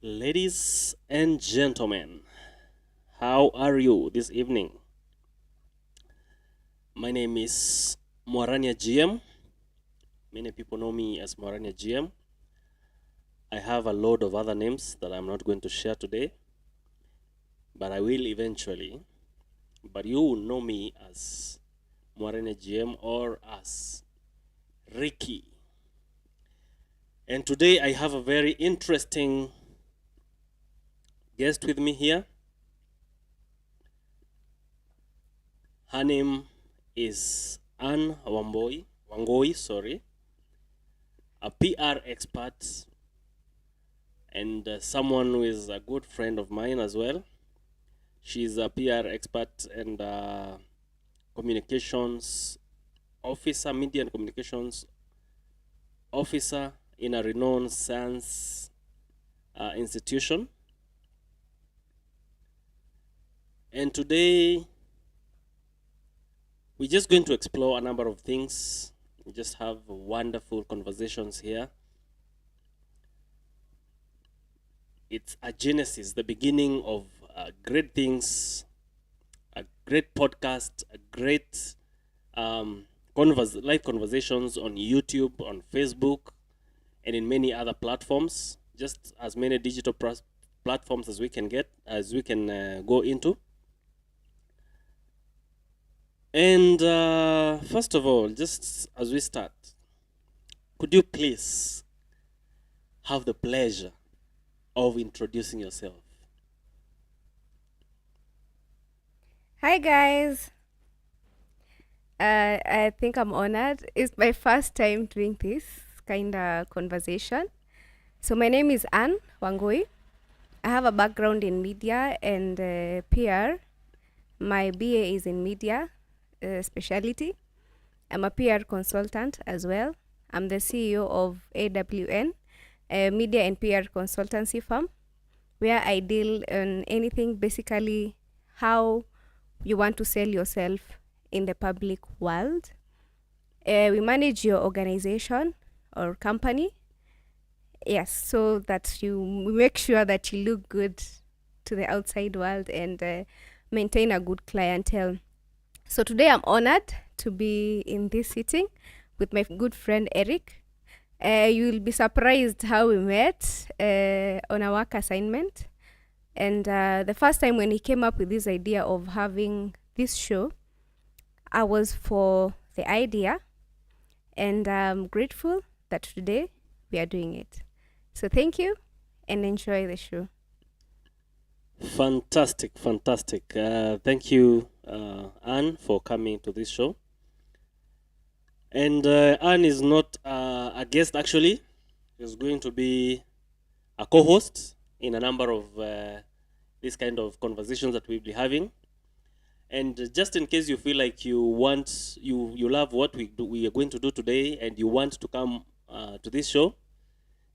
Ladies and gentlemen, how are you this evening? My name is Morania GM. Many people know me as Morania GM. I have a load of other names that I'm not going to share today, but I will eventually. But you will know me as Morania GM or as Ricky. And today I have a very interesting guest with me here. Her name is Anne Wangoi, sorry, a PR expert and someone who is a good friend of mine as well. She's a PR expert and communications officer, media and communications officer in a renowned science institution. And today, we're just going to explore a number of things. We just have wonderful conversations here. It's a genesis, the beginning of great things, a great podcast, a great live conversations on YouTube, on Facebook, and in many other platforms. Just as many digital platforms as we can go into. And first of all, just as we start, could you please have the pleasure of introducing yourself? Hi guys. I think I'm honored. It's my first time doing this kind of conversation. So my name is Anne Wangui. I have a background in media and PR. My BA is in media specialty. I'm a PR consultant as well. I'm the CEO of AWN, a media and PR consultancy firm, where I deal on anything basically how you want to sell yourself in the public world. We manage your organization or company, yes, so that you make sure that you look good to the outside world and maintain a good clientele. So today I'm honored to be in this sitting with my good friend Eric. You will be surprised how we met on a work assignment. And the first time when he came up with this idea of having this show, I was for the idea, and I'm grateful that today we are doing it. So thank you and enjoy the show. Fantastic. Thank you, Anne, for coming to this show. And Anne is not a guest, actually. She's going to be a co-host in a number of these kind of conversations that we'll be having. And just in case you feel like you love what we are going to do today, and you want to come to this show,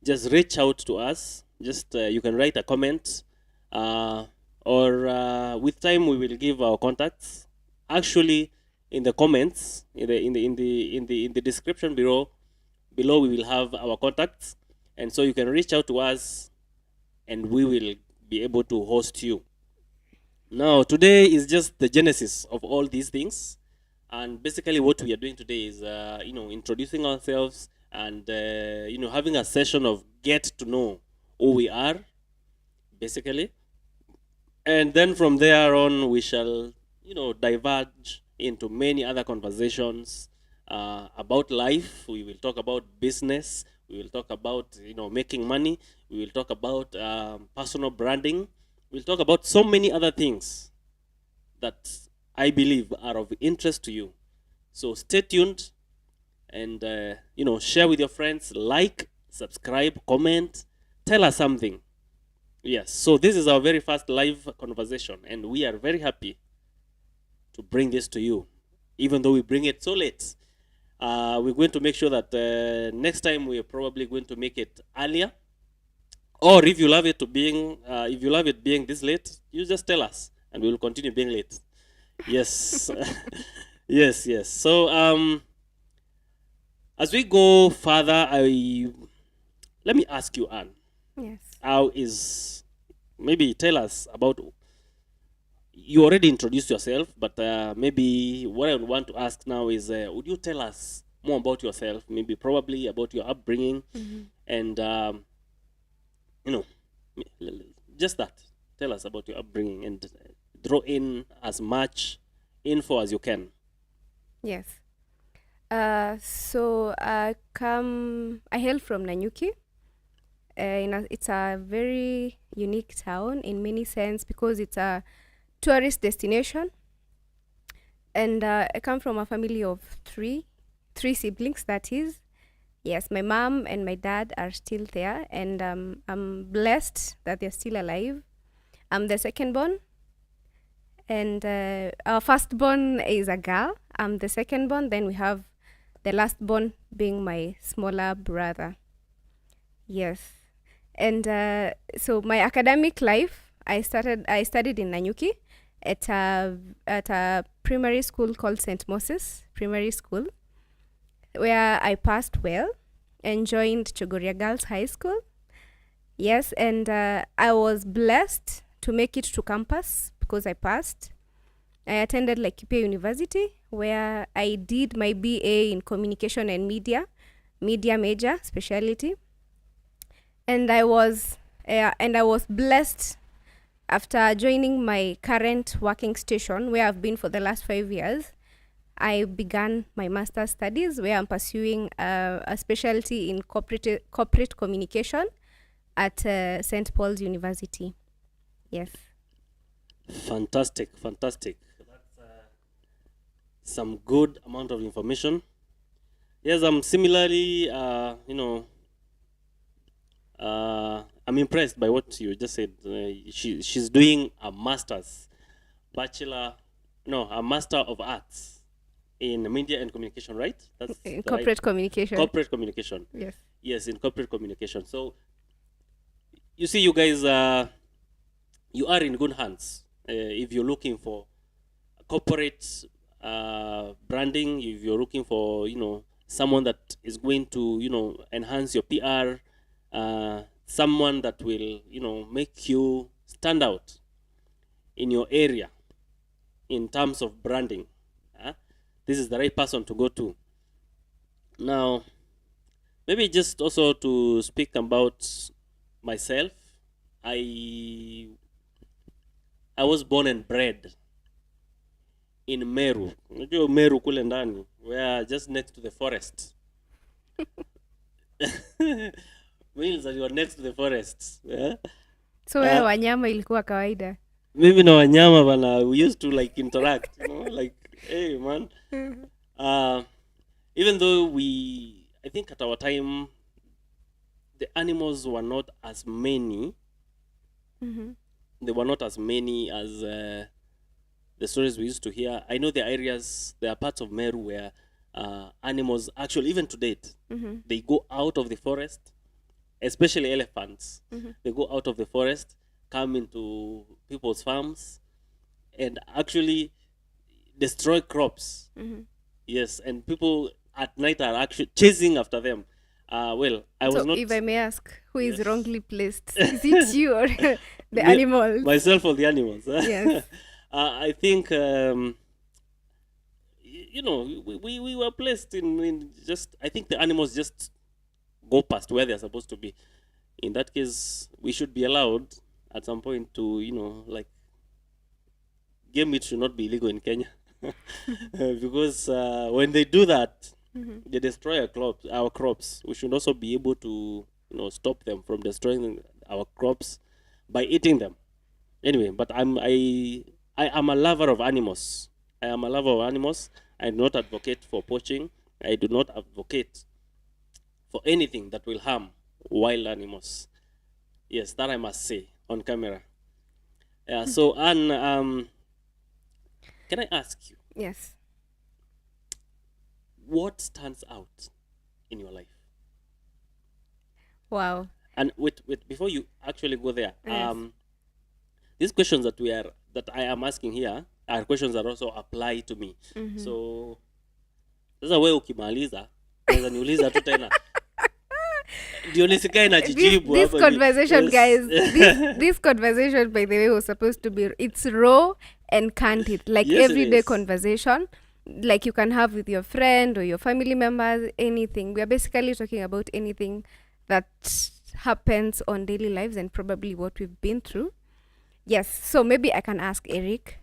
just reach out to us. Just you can write a comment, or with time we will give our contacts. Actually, in the comments, in the description below we will have our contacts, and so you can reach out to us, and we will be able to host you. Now, today is just the genesis of all these things, and basically what we are doing today is, introducing ourselves and having a session of get to know who we are, basically, and then from there on we shall, diverge into many other conversations about life. We will talk about business. We will talk about making money. We will talk about personal branding. We'll talk about so many other things that I believe are of interest to you. So stay tuned and share with your friends, like, subscribe, comment, tell us something. Yes, so this is our very first live conversation, and we are very happy to bring this to you, even though we bring it so late. We're going to make sure that next time we are probably going to make it earlier. Or if you love it being this late, you just tell us, and we will continue being late. Yes, yes. So as we go further, let me ask you, Anne. Yes. how is, maybe tell us about, you already introduced yourself, but maybe what I want to ask now is, would you tell us more about yourself, maybe probably about your upbringing, and you know, just that. Tell us about your upbringing and draw in as much info as you can. Yes. So I hail from Nanyuki. It's a very unique town in many sense because it's a tourist destination. And I come from a family of three siblings, that is. Yes, my mom and my dad are still there, and I'm blessed that they're still alive. I'm the second born, and our firstborn is a girl. I'm the second born. Then we have the last born being my smaller brother. Yes, and so my academic life, I studied in Nanyuki at a primary school called St. Moses Primary School, where I passed well and joined Chogoria Girls High School. Yes, and I was blessed to make it to campus because I passed. I attended Laikipia University, where I did my BA in communication and media major specialty, and I was blessed after joining my current working station, where I've been for the last 5 years. I began my master's studies, where I'm pursuing a specialty in corporate communication at St. Paul's University. Yes. Fantastic. That's some good amount of information. Yes, I'm similarly, I'm impressed by what you just said. She's doing a master's, a master of arts in media and communication, right? That's In the corporate communication. corporate communication. Yes. Yes, in corporate communication. So you see, you guys, you are in good hands. If you're looking for corporate branding, if you're looking for, someone that is going to, enhance your PR, someone that will, make you stand out in your area in terms of branding, this is the right person to go to. Now, maybe just also to speak about myself. I was born and bred in Meru. Unajua Meru kule ndani, where just next to the forest. Means that you are next to the forest. Yeah? So wewe wanyama ilikuwa kawaida. Maybe na wanyama bana, we used to like interact, like, hey man. Even though I think at our time, the animals were not as many. They were not as many as the stories we used to hear. I know there are parts of Meru where animals, actually, even to date, they go out of the forest, especially elephants. They go out of the forest, come into people's farms, and actually destroy crops. Yes, and people at night are actually chasing after them. I was not. If I may ask, who is wrongly placed? Is it you or the animals? Myself or the animals? Yes. I think, we were placed in just, I think the animals just go past where they're supposed to be. In that case, we should be allowed at some point to, like, game meat should not be illegal in Kenya. Because when they do that, they destroy our crops. We should also be able to, stop them from destroying our crops by eating them. Anyway, but I am a lover of animals. I do not advocate for poaching. I do not advocate for anything that will harm wild animals. Yes, that I must say on camera. Yeah. So, Anne, can I ask you? Yes. What stands out in your life? Wow. And wait, before you actually go there, Yes. these questions that I am asking here are questions that also apply to me. So sasa wewe ukimaliza unaweza niuliza tu tena. Ndio nisikae na this jijibu this hapa conversation, yes. guys, this conversation, by the way, was supposed to be, it's raw and candid, like Yes, it everyday is. conversation, like you can have with your friend or your family members, anything. We are basically talking about anything that happens on daily lives and probably what we've been through. Yes, so maybe I can ask Eric.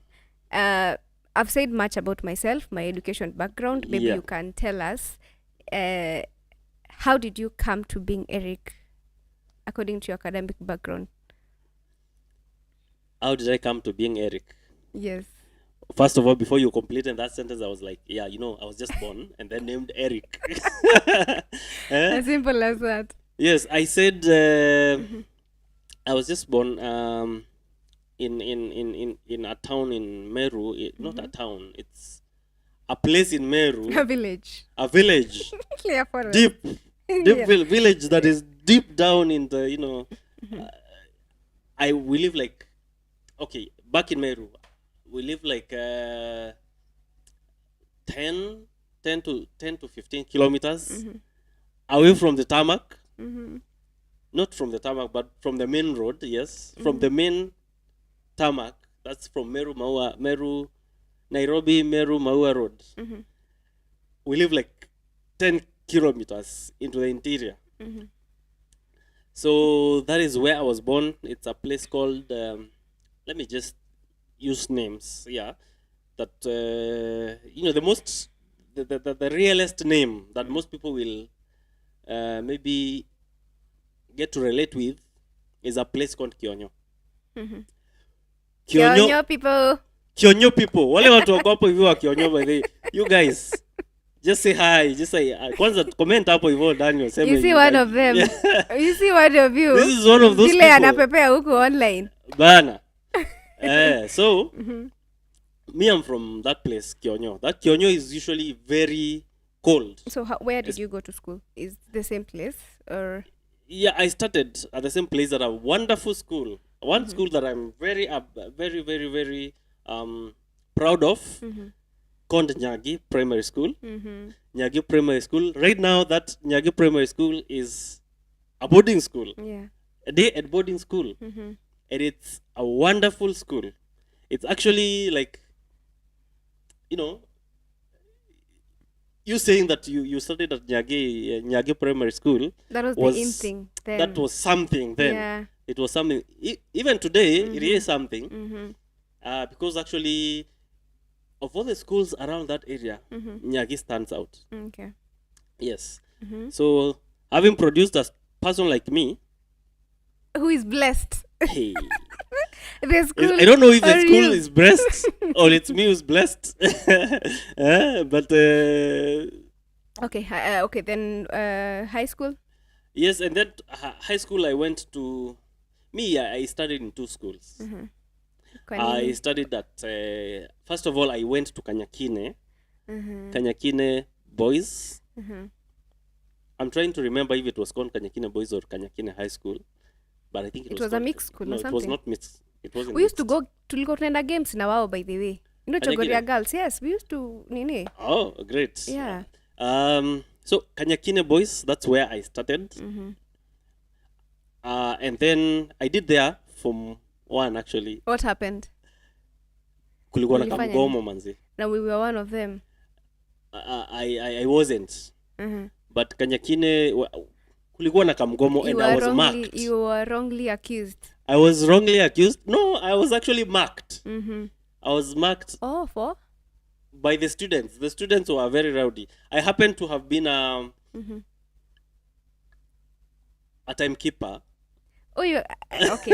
I've said much about myself, my education background. Maybe Yeah. you can tell us, how did you come to being Eric according to your academic background? How did I come to being Eric? Yes. First of all, before you completed that sentence, I was like, yeah, you know, I was just born and then named Eric. As simple as that. Yes, I said I was just born in a town in Meru. Not a town, it's a place in Meru. A village. A village. Clear for us. Deep Yeah. village that is deep down in the, you know, we live like, okay, back in Meru, we live like 10 to 15 kilometers away from the tarmac. Not from the tarmac, but from the main road, yes. From the main tarmac, that's from Nairobi, Meru, Maua Road. We live like 10 kilometers into the interior. So that is where I was born. It's a place called, let me just use names, yeah. That, you know, the realest name that most people will maybe get to relate with is a place called Kionyo. Kionyo people. Kionyo people. Wale watu wako hapo hivyo wa Kionyo, by the way. You guys, just say hi. Just say, kwanza comment hapo hivyo Daniel. You see one of them. You see one of you. This is one of those Vile people. anapepea huko online. Bana. So, me, I'm from that place, Kionyo. That Kionyo is usually very cold. So where did you go to school? Is the same place or? Yeah, I started at the same place at a wonderful school. One school that I'm very, very proud of, called Nyagi Primary School. Nyagi Primary School. Right now, that Nyagi Primary School is a boarding school. Yeah. A day at boarding school. And it's a wonderful school. It's actually like, you know, you saying that you studied at Nyagi Primary School. That was the in thing then. That was something then. Yeah. It was something. Even today, it is something. Because actually, of all the schools around that area, Nyagi stands out. Okay. Yes. So, having produced a person like me, who is blessed? hey, The school. I don't know if the or school you. is blessed or it's me who's blessed. But Okay. Okay. Then high school. yes, and then high school I went to. I studied in two schools. I studied at. First of all, I went to Kanyakine. Kanyakine Boys. I'm trying to remember if it was called Kanyakine Boys or Kanyakine High School, but I think it was a mixed school no, or it something. was not mixed. It wasn't. We used to mixed. go tulikuwa tunaenda games na wao, by the way. You know Kanyakine? Chogoria girls. Yes, we used to nini. Oh, great. Yeah. So Kanyakine Boys, that's where I started. And then I did there Form 1 actually. What happened? Kulikuwa na Ulifanya kamgomo manzi. Now we were one of them. I wasn't. But Kanyakine kulikuwa na kamgomo and I was marked. You were wrongly accused. I was wrongly accused. No, I was actually marked. I was marked Oh, for? by the students. The students were very rowdy. I happened to have been a timekeeper. Oh, you okay.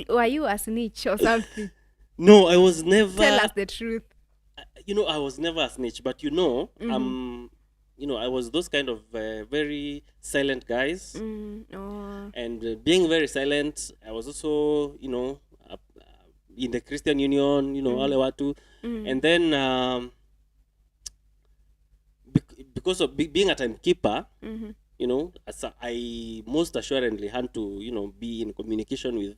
Were you a snitch or something? No, I was never. Tell us the truth. You know, I was never a snitch, but you know, you know, I was those kind of very silent guys. Oh. And being very silent, I was also, you know, in the Christian Union, you know, wale watu. And then because of being a timekeeper, you know, I most assuredly had to, you know, be in communication with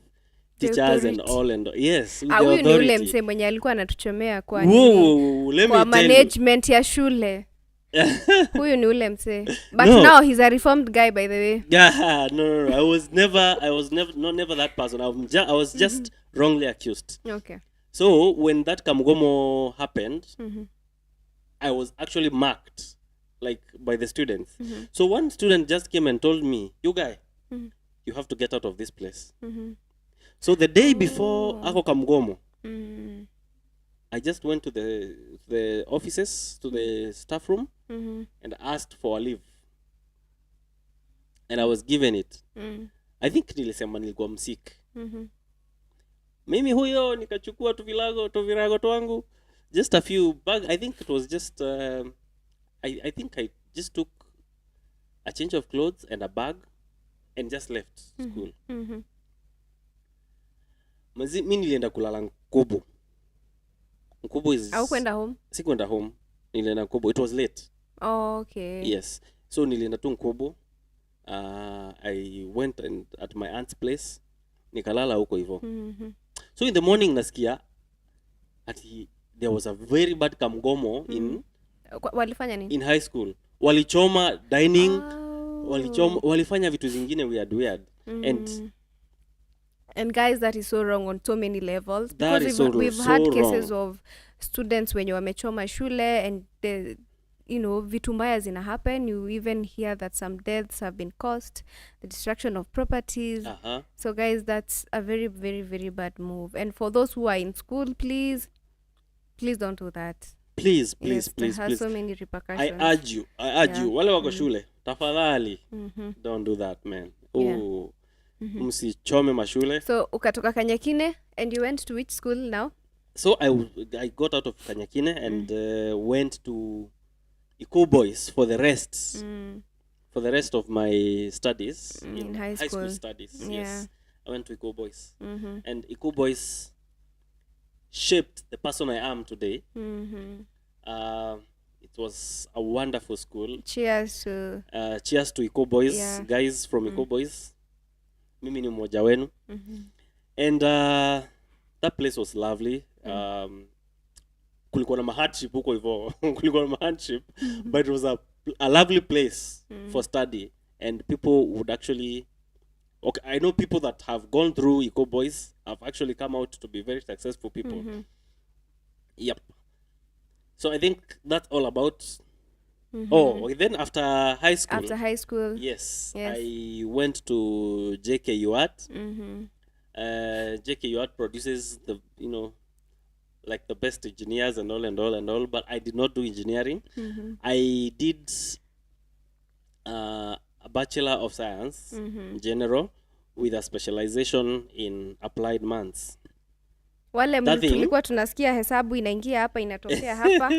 teachers and all, and yes, with the Huyu ni ule authority. msee mwenye alikuwa anatuchomea kwa Whoa, let kwa me tell you. management ya shule. Huyu ni ule msee. But No. now he's a reformed guy, by the way. Yeah, no. I was never that person. I was just wrongly accused. Okay. So when that Kamgomo happened, I was actually marked, like, by the students. So one student just came and told me, "You guy, you have to get out of this place." So the day before ako Kamgomo, I just went to the offices, to the staff room, and asked for a leave. And I was given it. I think nilisema nilikuwa msik. Mimi huyo nikachukua tuvirago twangu, just a few bag. I think it was just I think I just took a change of clothes and a bag and just left school. Mimi nilienda kulala Nkubu. Nkubu is... Au kwenda home? Sikwenda home. Nilienda Nkubu. It was late. Oh, okay. Yes. So nilienda tu Nkubu. I went at my aunt's place. Nikalala huko hivyo. So in the morning nasikia there was a very bad Kamgomo walifanya nini? In high school. Walichoma dining. Walifanya vitu zingine weird. And guys, that is so wrong on so many levels. That because is so we've so had wrong. cases of students wenye wamechoma shule and vitu mbaya zina happen. You even hear that some deaths have been caused, the destruction of properties. So guys, that's a very, very, very bad move. And for those who are in school, please don't do that. Please. It has so many repercussions. I urge you. Wale wako shule, tafadhali, don't do that, man. Oh, msichome mashule. So ukatoka Kanyakine and you went to which school now? So I got out of Kanyakine and went to Iko Boys for the rest. For the rest of my studies in high school studies. Yeah. Yes, I went to Iko Boys, and Iko Boys shaped the person I am today. It was a wonderful school. Cheers to Iko Boys, yeah. Guys from Iko Boys. Mimi ni mmoja wenu. And that place was lovely. Kulikuwa na hardship huko hivyo. Kulikuwa na hardship, but it was a lovely place for study, and people would actually... Okay, I know people that have gone through Iko Boys have actually come out to be very successful people. Yep. So I think that's all about... Oh, then after high school... Yes. I went to JKU Art. JKU Art produces the, like the best engineers and all, but I did not do engineering. I did a Bachelor of Science in general with a specialization in applied maths. Wale tulikuwa tunasikia hesabu inaingia hapa inatokea hapa.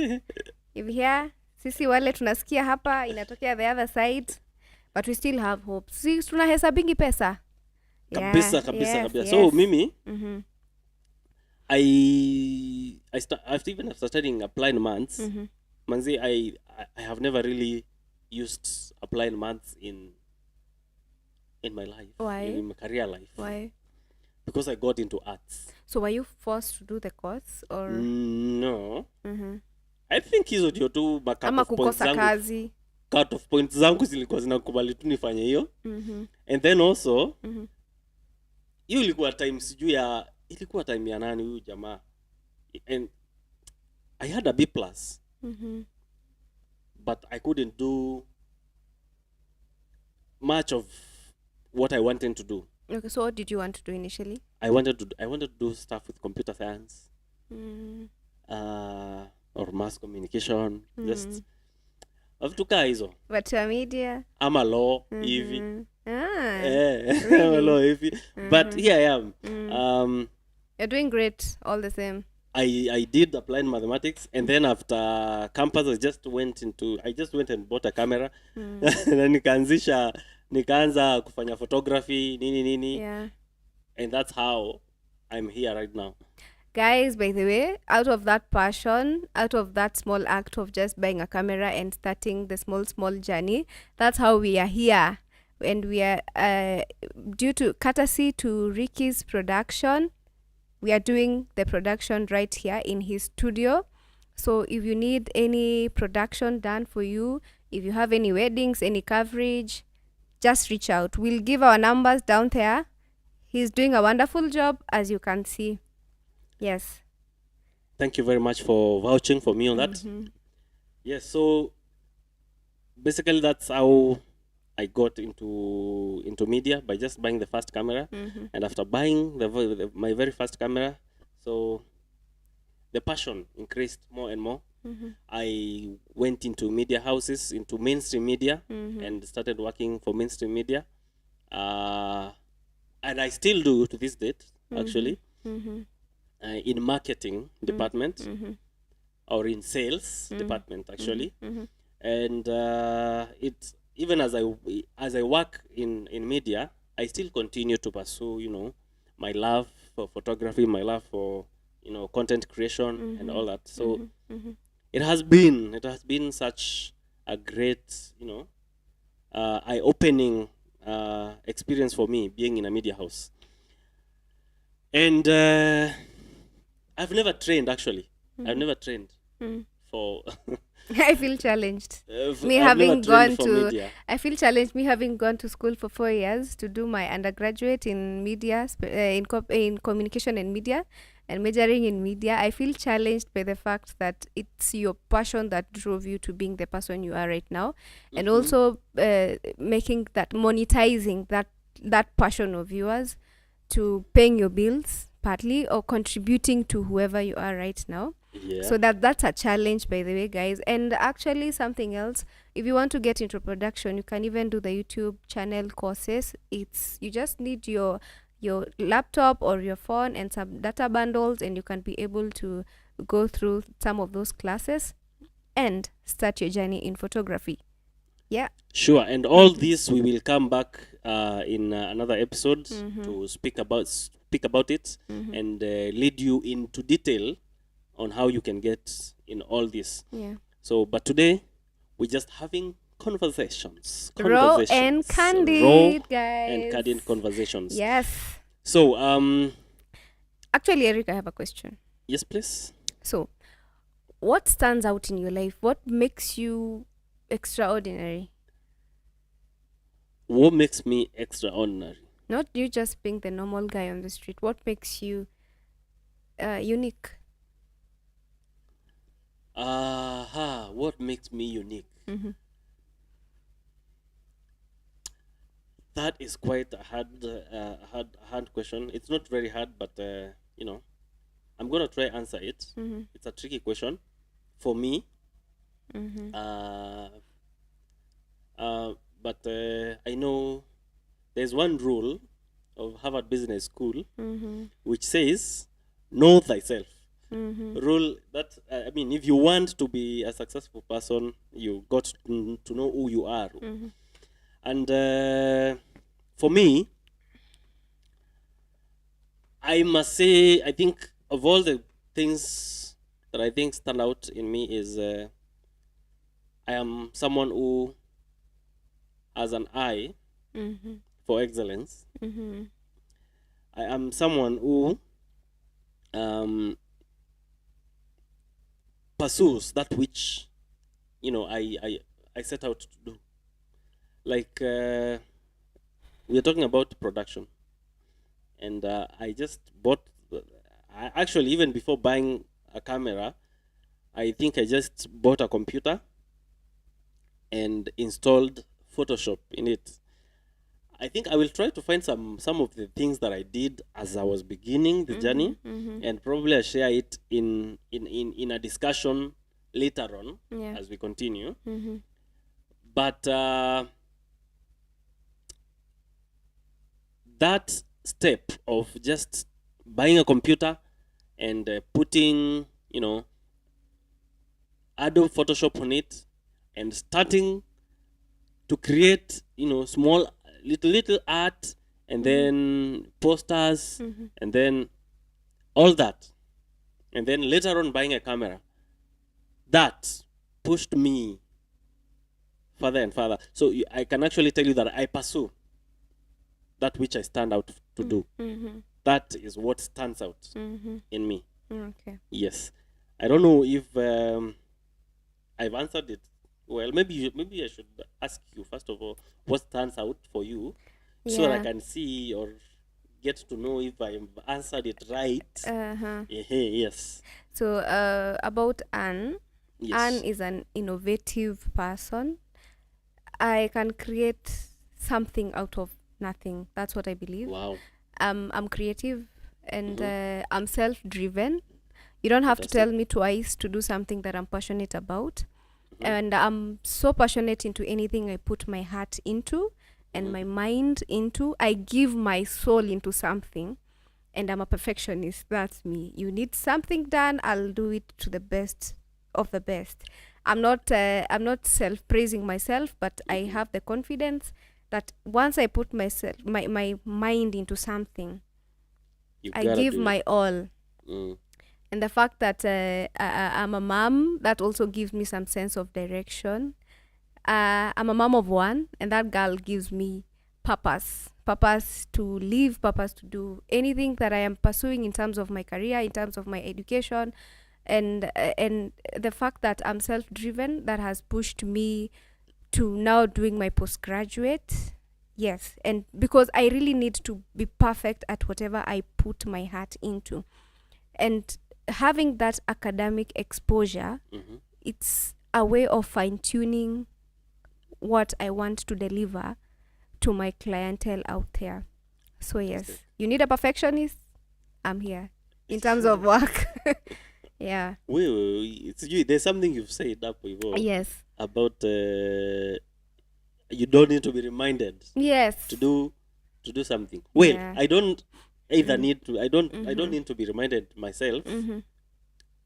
Hivi here sisi wale tunasikia hapa inatokea the other side, but we still have hope. Sisi tunahesabingi pesa. Kabisa. So mimi after studying applied maths, manzi, I have never really used applied maths in my life. Why? In my career life. Why? Because I got into arts. So were you forced to do the course or? No. I think hizo ndio tu ama kukosa kazi. Cut off points zangu zilikuwa zinakubali tu nifanye hiyo. And then also hiyo ilikuwa time ilikuwa time ya nani huyu jamaa, and I had a B+, but I couldn't do much of what I wanted to do. Okay, so what did you want to do initially? I wanted to do stuff with computer science, or mass communication, just vitu hizo. But media ama law hivi. Really? Law hivi. But here I am. You're doing great all the same. I did applied mathematics, and then after campus I just went and bought a camera. Na nikaanza kufanya photography nini. Yeah. And that's how I'm here right now. Guys, by the way, out of that passion, out of that small act of just buying a camera and starting the small journey, that's how we are here. And we are due to courtesy to Ricky's production, we are doing the production right here in his studio. So if you need any production done for you, if you have any weddings, any coverage, just reach out. We'll give our numbers down there. He's doing a wonderful job, as you can see. Yes. Thank you very much for vouching for me on that. Yes, so basically that's how I got into media, by just buying the first camera. And after buying my very first camera, so the passion increased more and more. I went into media houses, into mainstream media, and started working for mainstream media. And I still do to this date, actually, in marketing department, or in sales department, actually. And it's even as I work in media, I still continue to pursue, my love for photography, my love for, content creation and all that. So it has been such a great, eye-opening experience for me being in a media house. And I've never trained, actually. I've never trained for I feel challenged. Me I've never having trained gone for to, media. I feel challenged. Me having gone to school for 4 years to do my undergraduate in media, in communication and media, and majoring in media. I feel challenged by the fact that it's your passion that drove you to being the person you are right now, and also making that, monetizing that passion of yours to paying your bills partly, or contributing to whoever you are right now. Yeah. So that's a challenge, by the way, guys. And actually, something else, if you want to get into production, you can even do the YouTube channel courses. You just need your laptop or your phone and some data bundles, and you can be able to go through some of those classes and start your journey in photography. Yeah. Sure, and all this we will come back in another episode to speak about it and lead you into detail on how you can get in all this. Yeah. So, but today we're just having conversations. Raw and candid, Raw guys. and candid conversations. Yes. So, Actually, Eric, I have a question. yes, please. So, what stands out in your life? What makes you extraordinary? What makes me extraordinary? Not you just being the normal guy on the street. What makes you unique? What makes me unique? That is quite a hard question. It's not very hard, but I'm gonna try answer it. It's a tricky question for me. But I know there's one rule of Harvard Business School which says, "Know thyself." Rule that I mean, if you want to be a successful person, you got to know who you are. And for me, I must say, I think of all the things that I think stand out in me is I am someone who has an eye for excellence. I am someone who pursues that which I set out to do. Like we are talking about production, and I just bought. Actually, even before buying a camera, I think I just bought a computer and installed Photoshop in it. I think I will try to find some of the things that I did as I was beginning the journey, and probably I'll share it in a discussion later on as we continue. But that step of just buying a computer and putting, Adobe Photoshop on it and starting to create, small little art, and then posters, and then all that, and then later on buying a camera, that pushed me further and further. So I can actually tell you that I pursue that which I stand out to do. That is what stands out in me. Okay. Yes. I don't know if I've answered it well. Maybe I should ask you first of all what stands out for you, so that I Yeah. can see or get to know if I've answered it right. Uh-huh. Yes. So about Anne. Anne Yes. is an innovative person. I can create something out of nothing. That's what I believe. Wow. I'm creative and Mm-hmm. I'm self-driven. You don't have to Fantastic. tell me twice to do something that I'm passionate about. Mm-hmm. And I'm so passionate into anything I put my heart into and Mm-hmm. my mind into. I give my soul into something, and I'm a perfectionist. That's me. You need something done, I'll do it to the best of the best. I'm not self praising myself, but I Mm-hmm. have the confidence that once I put my mind into something, You I gotta give do it. my all. Mm. And the fact that I'm a mom, that also gives me some sense of direction. I'm a mom of one, and that girl gives me purpose to live, purpose to do anything that I am pursuing in terms of my career, in terms of my education, and the fact that I'm self-driven, that has pushed me to now doing my postgraduate. Yes, and because I really need to be perfect at whatever I put my heart into, and having that academic exposure, Mm-hmm. it's a way of fine-tuning what I want to deliver to my clientele out there. So Fantastic. yes, you need a perfectionist, I'm here in terms of work. Yeah. Wait, it's you. There's something you've said up before Yes. about you don't need to be reminded Yes. to do something. Well, Yeah. I don't either Mm. need to. I don't Mhm. need to be reminded myself. Mhm.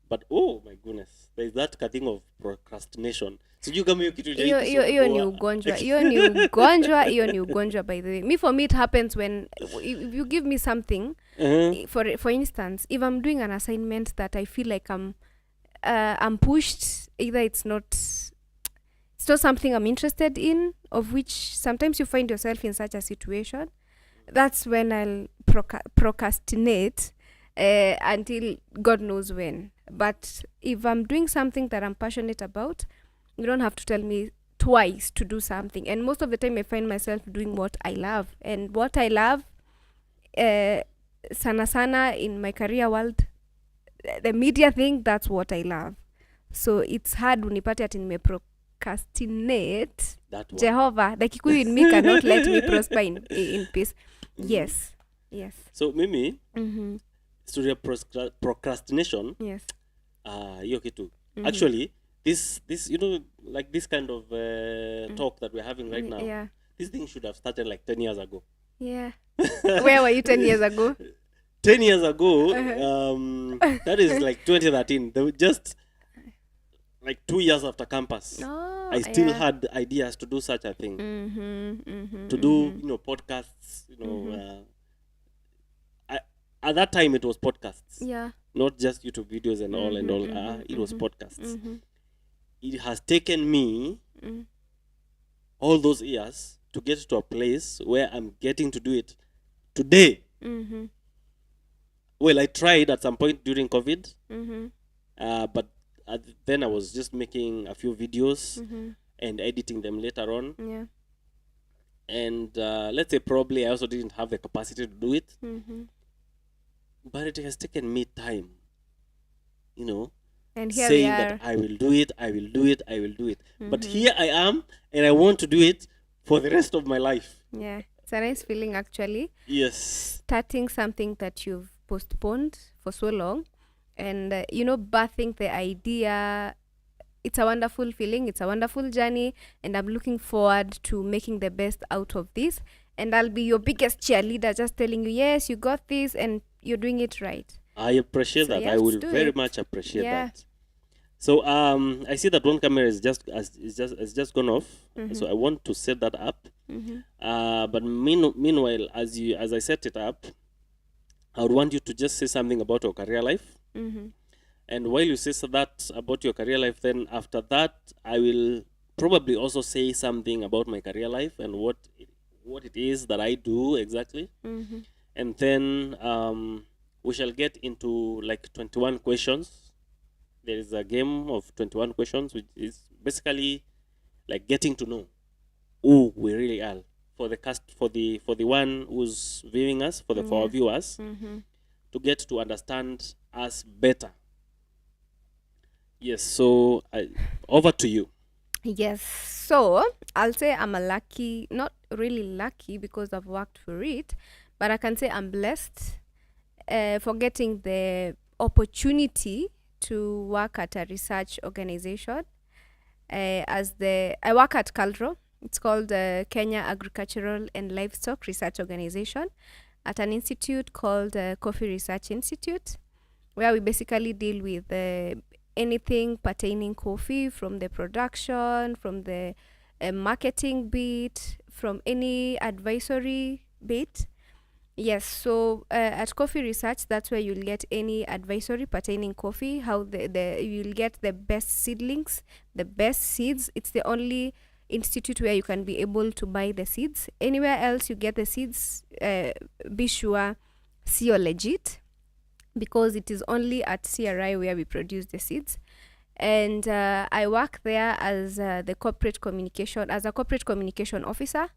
But oh my goodness, there's that thing of procrastination. Sijui kama hiyo kitu hiyo ijai hiyo hiyo ni kusumbua. ugonjwa, hiyo ni ugonjwa, hiyo ni ugonjwa. By the way, me, for me it happens when if you give me something, Uh-huh. for instance, if I'm doing an assignment that I feel like I'm pushed, either it's not something I'm interested in, of which sometimes you find yourself in such a situation. That's when I'll procrastinate until God knows when. But if I'm doing something that I'm passionate about, you don't have to tell me twice to do something. And most of the time, I find myself doing what I love. And what I love, sana sana in my career world, the media thing, that's what I love. So it's hard unipate ati procrastinate. That one. Jehovah, the Kikuyu in me cannot let me prosper in peace. Yes. Yes. So mimi Mm-hmm. story of procrastination, Yes. hiyo kitu. Mhm. Actually, this like this kind of talk that we're having right now. Yeah. This thing should have started like 10 years ago. Yeah. Where were you 10 years ago? 10 years ago, that is like 2013. They were just like 2 years after campus. Oh, I still yeah. had ideas to do such a thing. Mm-hmm, mm-hmm, To do, podcasts, at that time it was podcasts. Yeah. Not just YouTube videos and all and all. It was podcasts. It has taken me all those years to get to a place where I'm getting to do it today. Mm-hmm. Well, I tried at some point during COVID, Mm-hmm. but then I was just making a few videos Mm-hmm. and editing them later on. Yeah. And let's say probably I also didn't have the capacity to do it. Mm-hmm. But it has taken me time, And here we saying are. that I will do it, I will do it, I will do it. But here I am, and I want to do it for the rest of my life. Yeah. It's a nice feeling, actually. Yes. Starting something that you've postponed for so long, and birthing the idea. It's a wonderful feeling. It's a wonderful journey, and I'm looking forward to making the best out of this. And I'll be your biggest cheerleader, just telling you, yes, you got this, and you're doing it right. I appreciate So that. you I have to will do very it. much appreciate Yeah. that. So I see that one camera is just gone off. So I want to set that up. But meanwhile, as I set it up, I would want you to just say something about your career life. Mm-hmm. And while you say that about your career life, then after that, I will probably also say something about my career life and what it is that I do exactly. Mm-hmm. And then we shall get into like 21 questions there is a game of 21 questions, which is basically like getting to know who we really are for the cast, for the one who's viewing us, for our viewers, to get to understand us better. Yes. So over to you. Yes. So I'll say I'm a lucky, not really lucky because I've worked for it, but I can say I'm blessed for getting the opportunity to work at a research organization. I work at Calro. It's called Kenya Agricultural and Livestock Research Organization at an institute called Coffee Research Institute, where we basically deal with anything pertaining coffee, from the production, from the marketing bit, from any advisory bit. Yes, so at Coffee Research, that's where you'll get any advisory pertaining coffee, how you'll get the best seedlings, the best seeds. It's the only institute where you can be able to buy the seeds. Anywhere else you get the seeds, be sure, see you're legit, because it is only at CRI where we produce the seeds. And I work there as a corporate communication officer.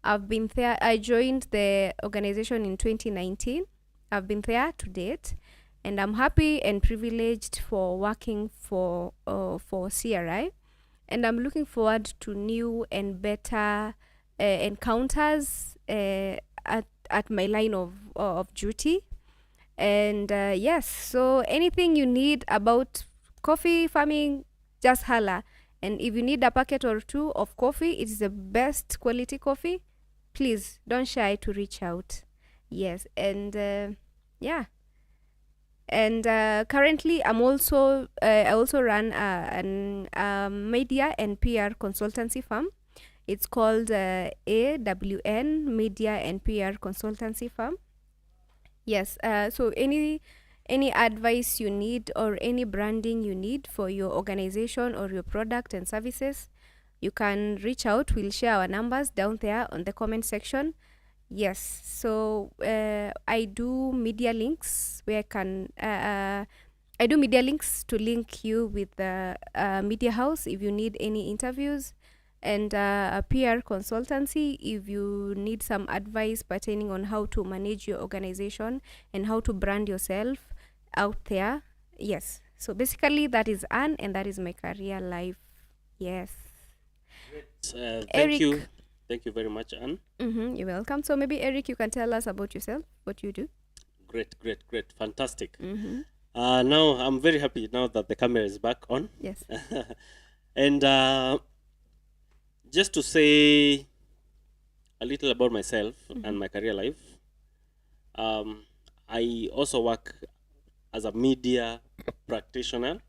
I've been there. I joined the organization in 2019. I've been there to date, and I'm happy and privileged for working for CRI. And I'm looking forward to new and better encounters at my line of duty. And yes, so anything you need about coffee farming, just holla. And if you need a packet or two of coffee, it's the best quality coffee. Please don't shy to reach out. Yes, and yeah. And currently, I also run an media and PR consultancy firm. It's called AWN Media and PR Consultancy Firm. Yes. So any advice you need or any branding you need for your organization or your product and services, you can reach out. We'll share our numbers down there on the comment section. Yes. So I do media links where I do media links to link you with the media house if you need any interviews, and a PR consultancy if you need some advice pertaining on how to manage your organization and how to brand yourself out there. Yes. So basically, that is Anne, and that is my career life. Yes. Thank you. Eric. Thank you very much, Anne. You're welcome. So maybe Eric, you can tell us about yourself, what you do. Great, great, great. Fantastic. Now I'm very happy now that the camera is back on. Yes. And just to say a little about myself and my career life, I also work as a media practitioner,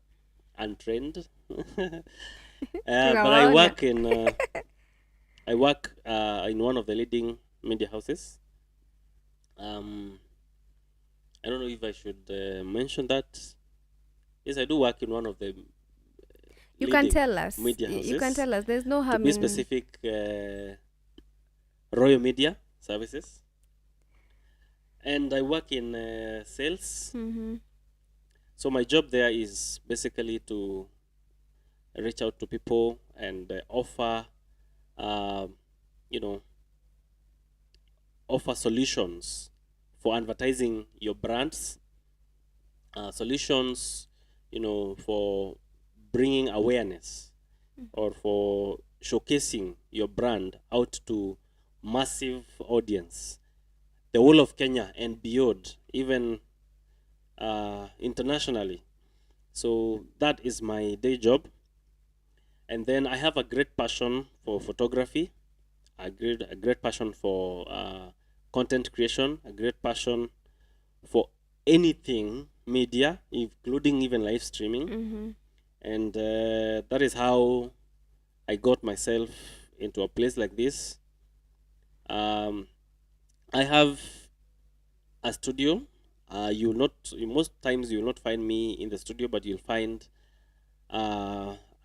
untrained. But I work in one of the leading media houses. I don't know if I should mention that. Yes, I do work in one of the You can tell us. media houses. You can tell us. There's no To harm be in specific, Royal Media Services. And I work in sales. So my job there is basically to reach out to people and offer, offer solutions for advertising your brands, solutions, for bringing awareness or for showcasing your brand out to massive audience, the whole of Kenya and beyond, even internationally. So that is my day job. And then I have a great passion for photography, a great passion for content creation, a great passion for anything media, including even live streaming. And that is how I got myself into a place like this. I have a studio. Most times you will not find me in the studio, but you'll find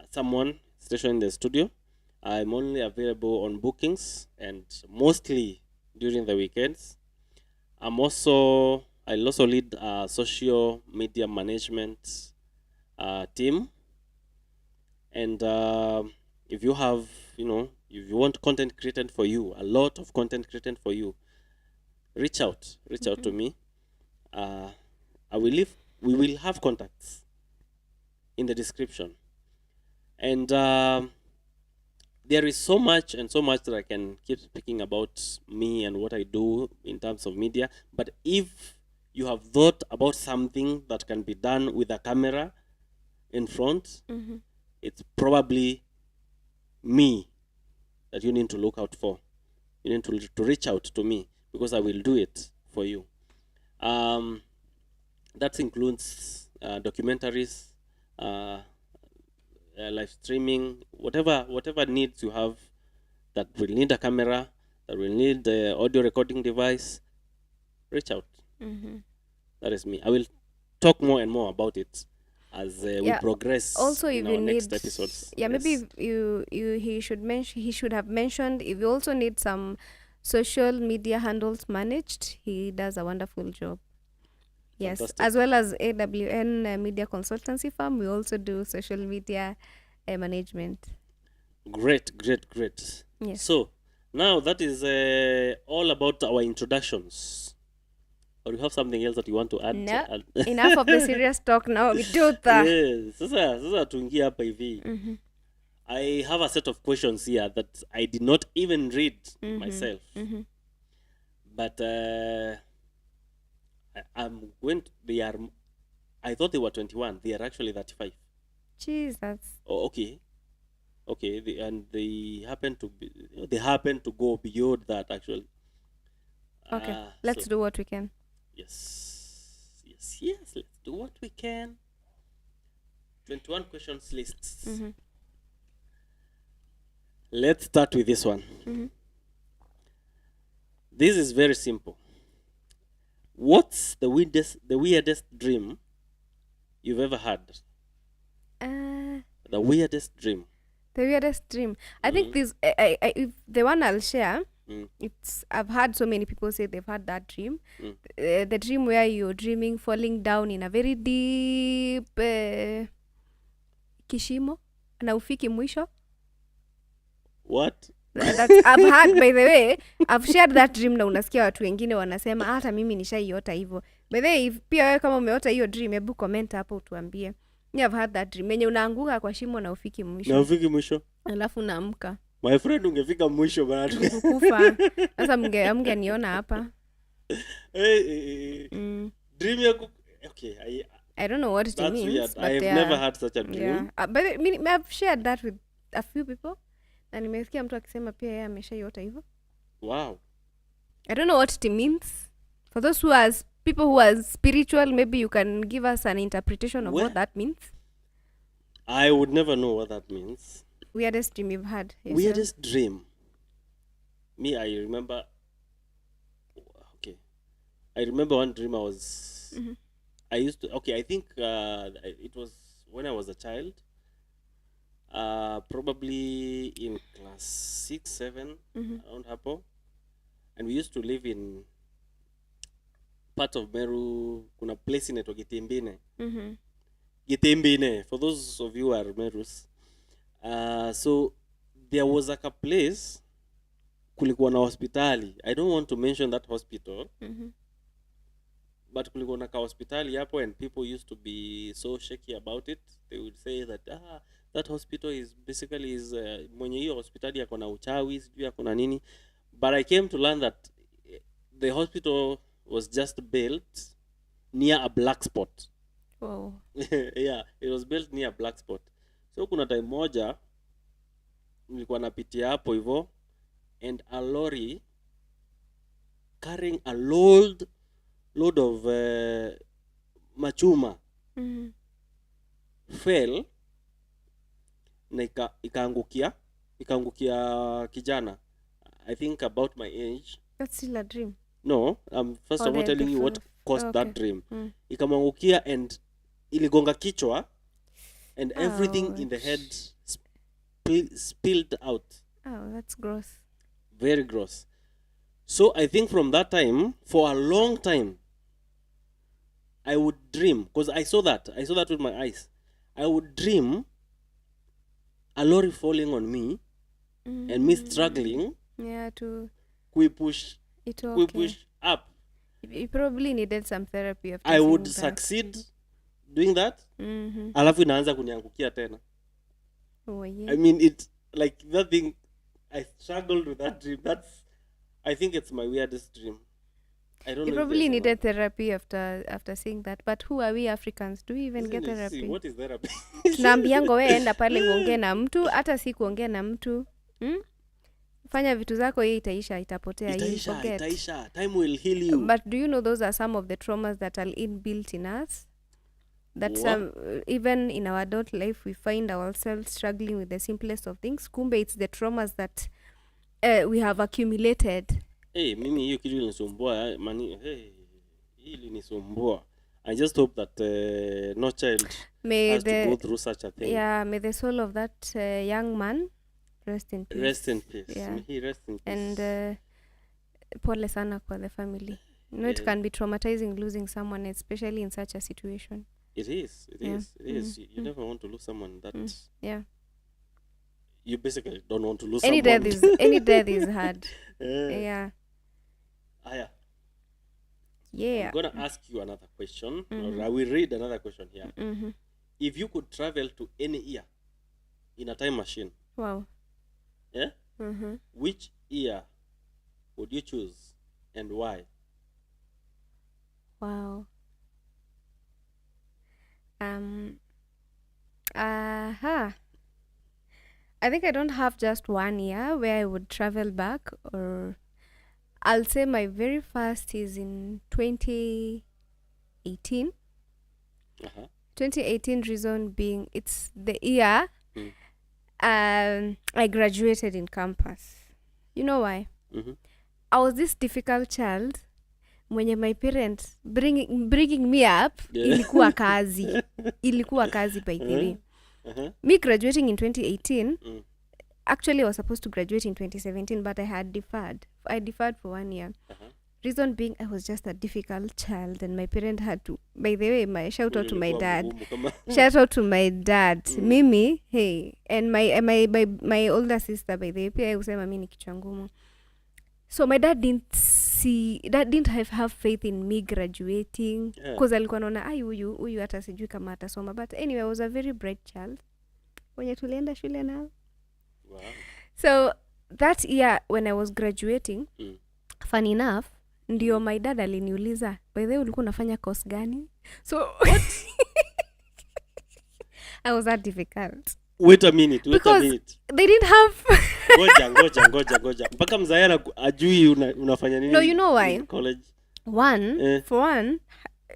someone stationed in the studio. I'm only available on bookings and mostly during the weekends. I'll also lead social media management team. And if you have, if you want content created for you, a lot of content created for you, reach out to me. We will have contacts in the description. And there is so much that I can keep speaking about me and what I do in terms of media. But if you have thought about something that can be done with a camera in front, it's probably me that you need to look out for. You need to reach out to me, because I will do it for you. That includes documentaries, live streaming, whatever needs you have that will need a camera, that will need the audio recording device, reach out. That is me. I will talk more and more about it as we progress also in if our you next need episodes. maybe if he should have mentioned if you also need some social media handles managed, he does a wonderful job. Yes. Fantastic. As well as AWN media consultancy firm, we also do social media management. Great. Yes. So now that is all about our introductions. Or you have something else that you want to add? No, enough of the serious talk now. We do that. Yes. Sasa tuingie hapa hivi. I have a set of questions here that I did not even read myself. But I'm going to, I thought they were 21. They are actually 35. Jesus. Oh, okay. And they happen to go beyond that, actually. Okay, let's do what we can. Yes, let's do what we can. 21 questions lists. Let's start with this one. This is very simple. What's the weirdest dream you've ever had? The weirdest dream. I think this if the one I'll share, I've had so many people say they've had that dream. The dream where you're dreaming falling down in a very deep kishimo na ufiki mwisho. What? I've had, by the way, I've shared that dream na unasikia watu wengine wanasema hata mimi nishaiota hivyo. By the way, if pia wewe kama umeota hiyo dream, hebu comment hapo utuambie. I've had that dream. Yenye unaanguka kwa shimo na ufiki mwisho. Alafu unaamka. My friend, ungefika mwisho bana. Kufa. Sasa mngeniona hapa. Dream yako. Okay, I don't know what it means. Weird. But I've never had such a dream. Yeah. But I've shared that with a few people. Na nimesikia mtu akisema pia yeye ameshaiota hivyo. Wow. I don't know what it means. For those people who are spiritual, maybe you can give us an interpretation of what that means. I would never know what that means. Weirdest dream you've had? Weirdest dream. Me, I remember. Okay, I remember one dream I was. I used to. Okay, I think it was when I was a child. Probably in class 6, 7, around Hapo, and we used to live in part of Meru. Kuna place in inaitwa Gitimbine. Gitimbine, for those of you who are Merus. So there was like a place, kulikuwa na hospitali. I don't want to mention that hospital, but kulikuwa na hospitali hapo, and people used to be so shaky about it. They would say that that hospital is basically mwenye hiyo hospitali yako na uchawi, sijui yako na nini. But I came to learn that the hospital was just built near a black spot. Oh. Yeah, it was built near a black spot. So kuna time moja nilikuwa napitia hapo hivyo, and a lorry carrying a load of machuma fell na ikaangukia kijana, I think about my age. That's still a dream. No, first of all telling you what caused that dream. Ikamwangukia and iligonga kichwa, and everything in the head spilled out. Oh, that's gross. Very gross. So I think from that time, for a long time, I would dream, because I saw that with my eyes. I would dream a lorry falling on me and me struggling to push up. You probably needed some therapy after I would that. succeed doing that. Alafu inaanza kuniangukia tena. Oh, yeah. I mean, it like that thing. I struggled with that dream. I think it's my weirdest dream. I don't know. You probably needed therapy after seeing that. But who are we Africans? Do we even get therapy? See, what is therapy? Tunaambianga wewe enda pale uongee na mtu, hata si kuongea na mtu. Fanya vitu zako, hii itaisha, itapotea, itaisha. Time will heal you. But do you know those are some of the traumas that are inbuilt in us? That even in our adult life we find ourselves struggling with the simplest of things. Kumbe it's the traumas that we have accumulated. Mimi hiyo kitu ilinisumbua mani. Hii ilinisumbua. I just hope that no child has to go through such a thing. Yeah, may the soul of that young man rest in peace. Rest in peace. Yeah. May he rest in peace. And pole sana kwa the family. It can be traumatizing losing someone, especially in such a situation. It is. You never want to lose someone that. Yeah. You basically don't want to lose any someone. Any death is hard. Yeah. Yeah. I'm gonna ask you another question. Or I will read another question here. If you could travel to any year in a time machine. Wow. Yeah. Which year would you choose and why? Wow. I think I don't have just 1 year where I would travel back, or I'll say my very first is in 2018. 2018 reason being it's the year I graduated in campus. You know why? I was this difficult child. Mwenye my parents bringing me up, ilikuwa kazi. Ilikuwa kazi by the way. Me graduating in 2018, actually I was supposed to graduate in 2017, but I had deferred. I deferred for 1 year. Reason being I was just a difficult child and my parent had to, by the way, my shout out to my dad. Shout out to my dad. Mimi, hey, and my older sister, by the way, pia usema mimi ni kichwa ngumu. So my dad didn't have faith in me graduating because alikuwa anaona huyu hata sijui kama atasoma, but anyway I was a very bright child wenye tulienda shule nao. Wow. So that year when I was graduating, funny enough, ndio my dad aliniuliza, by the way ulikuwa unafanya course gani? So I was that difficult. Wait a minute. They didn't have Ngoja. Mpaka mzayana ajui unafanya nini? No, you know why? College. For one,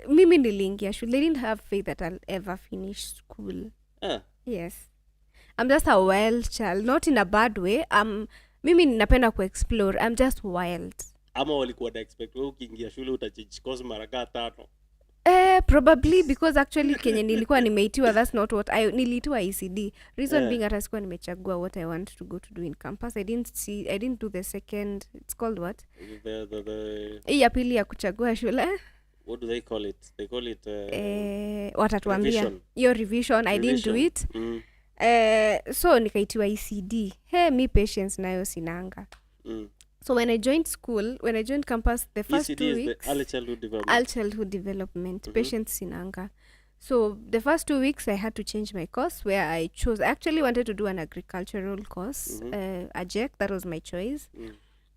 mimi niliingia shule. They didn't have faith that I'll ever finish school. Yes. I'm just a wild child, not in a bad way. Mimi ninapenda explore. I'm just wild. Ama walikuwa na expect wewe ukiingia shule utachange course mara 5. Probably because actually kenye nilikuwa nimeitiwa, that's not what niliitiwa ECD. Reason being hata sikuwa nimechagua what I want to go to do in campus. I didn't do the second, it's called what? Hii ya pili ya kuchagua shule. What do they call it? They call it watatuambia. Your revision. I didn't do it. So nikaitiwa ECD. Me patience nayo sinanga. So when I joined campus, the first ECD 2 weeks... is the early childhood development. Patience sinanga. So the first 2 weeks, I had to change my course where I actually wanted to do an agricultural course, AJEC, that was my choice.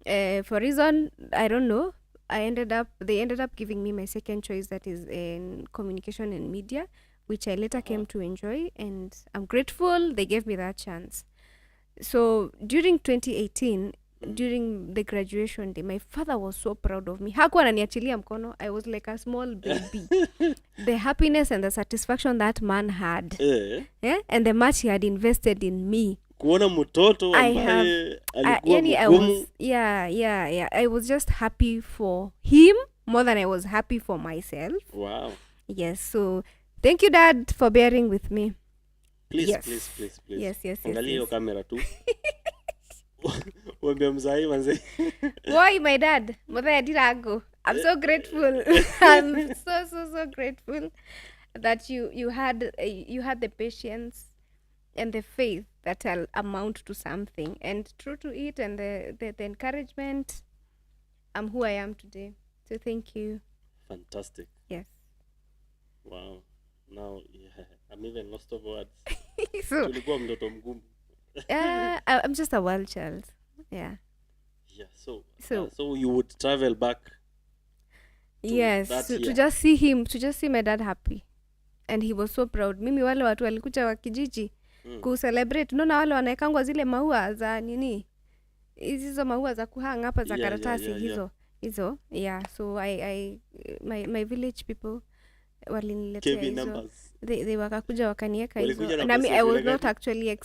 For reason, I don't know, they ended up giving me my second choice, that is in communication and media, which I later came to enjoy, and I'm grateful they gave me that chance. So during 2018, during the graduation day, my father was so proud of me. Hakuwa ananiachilia mkono. I was like a small baby. The happiness and the satisfaction that man had, and the much he had invested in me. Kuona mtoto ambaye alikuwa mgumu. I was just happy for him more than I was happy for myself. Wow. Yes, so thank you, Dad, for bearing with me. Please. Yes. Angalia hiyo kamera tu. Wambia mzai manze. Why, my dad? Mother Dirago. I'm so grateful. I'm so grateful. that you had the patience and the faith that will amount to something, and true to it, and the encouragement. I'm who I am today. So thank you. Fantastic. Yes. Wow. Now, yeah, I'm even lost of words. So Tulikuwa mtoto mgumu. I'm just a wild child. Yeah. Yeah, so So so you would travel back to yes, that to year. just see him, to just see my dad happy, and he was so proud. Mimi wale watu walikuja wa kijiji kucelebrate, unaona wale wanaekangwa zile maua za nini, hizo maua za kuhang hapa za Yeah, karatasi yeah. hizo. Yeah, so my village people waliniletea KB hizo. numbers. They wakakuja wakanieka hizo, Walikuja na and I pesa was vile not gani? actually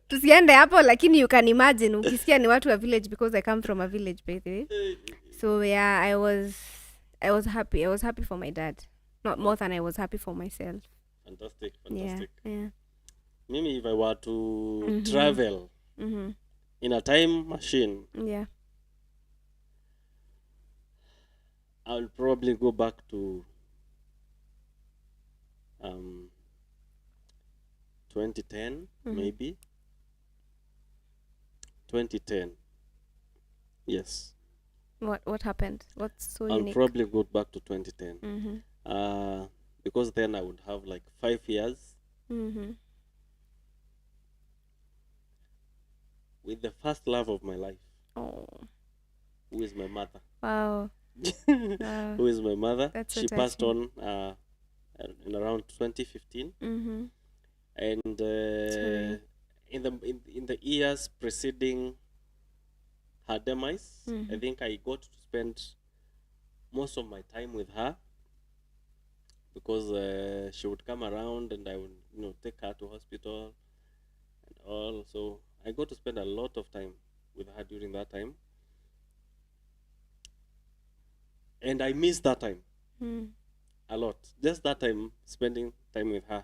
tusiende hapo, lakini you can imagine ukisikia ni watu wa village, because I come from a village, by the way. So yeah, I was happy. I was happy for my dad, not more than I was happy for myself. Fantastic. Yeah. Mimi, if I were to travel in a time machine, Yeah. I'll probably go back to 2010, maybe 2010. Yes, What happened? What's so I'll unique? probably go back to 2010. Because then I would have like 5 years with the first love of my life, Oh, who is my mother. wow. Who is my mother? That's so She passed on touching. in around 2015, and Sorry. in the years preceding her demise, I think I got to spend most of my time with her, because she would come around and I would take her to hospital and all. So I got to spend a lot of time with her during that time, and I miss that time a lot. Just that time, spending time with her.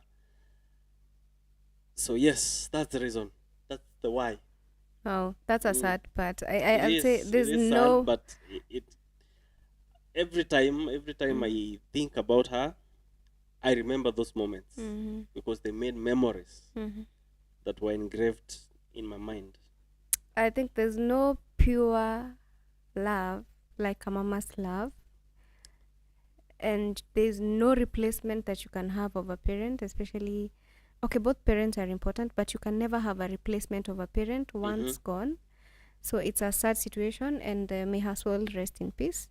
So yes, that's the reason. That's the why. Oh, that's a sad part. It I'd say is. there's It is no. sad, but it every time I think about her, I remember those moments because they made memories that were engraved in my mind. I think there's no pure love like a mama's love, and there's no replacement that you can have of a parent, especially. Okay, both parents are important, but you can never have a replacement of a parent once gone. So it's a sad situation, and may her soul rest in peace.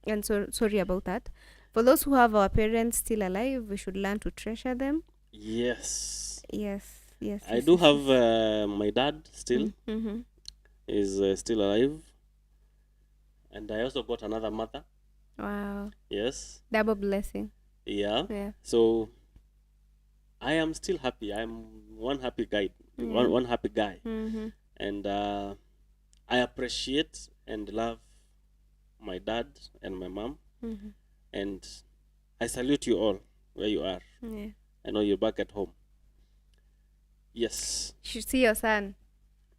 And so sorry about that. For those who have our parents still alive, we should learn to treasure them. Yes. Yes. I do have my dad still is still alive, and I also got another mother. Wow. Yes. Double blessing. Yeah. So I am still happy. I'm one happy guy. One happy guy. And I appreciate and love my dad and my mom. And I salute you all where you are. Yeah. I know you're back at home. Yes. You should see your son.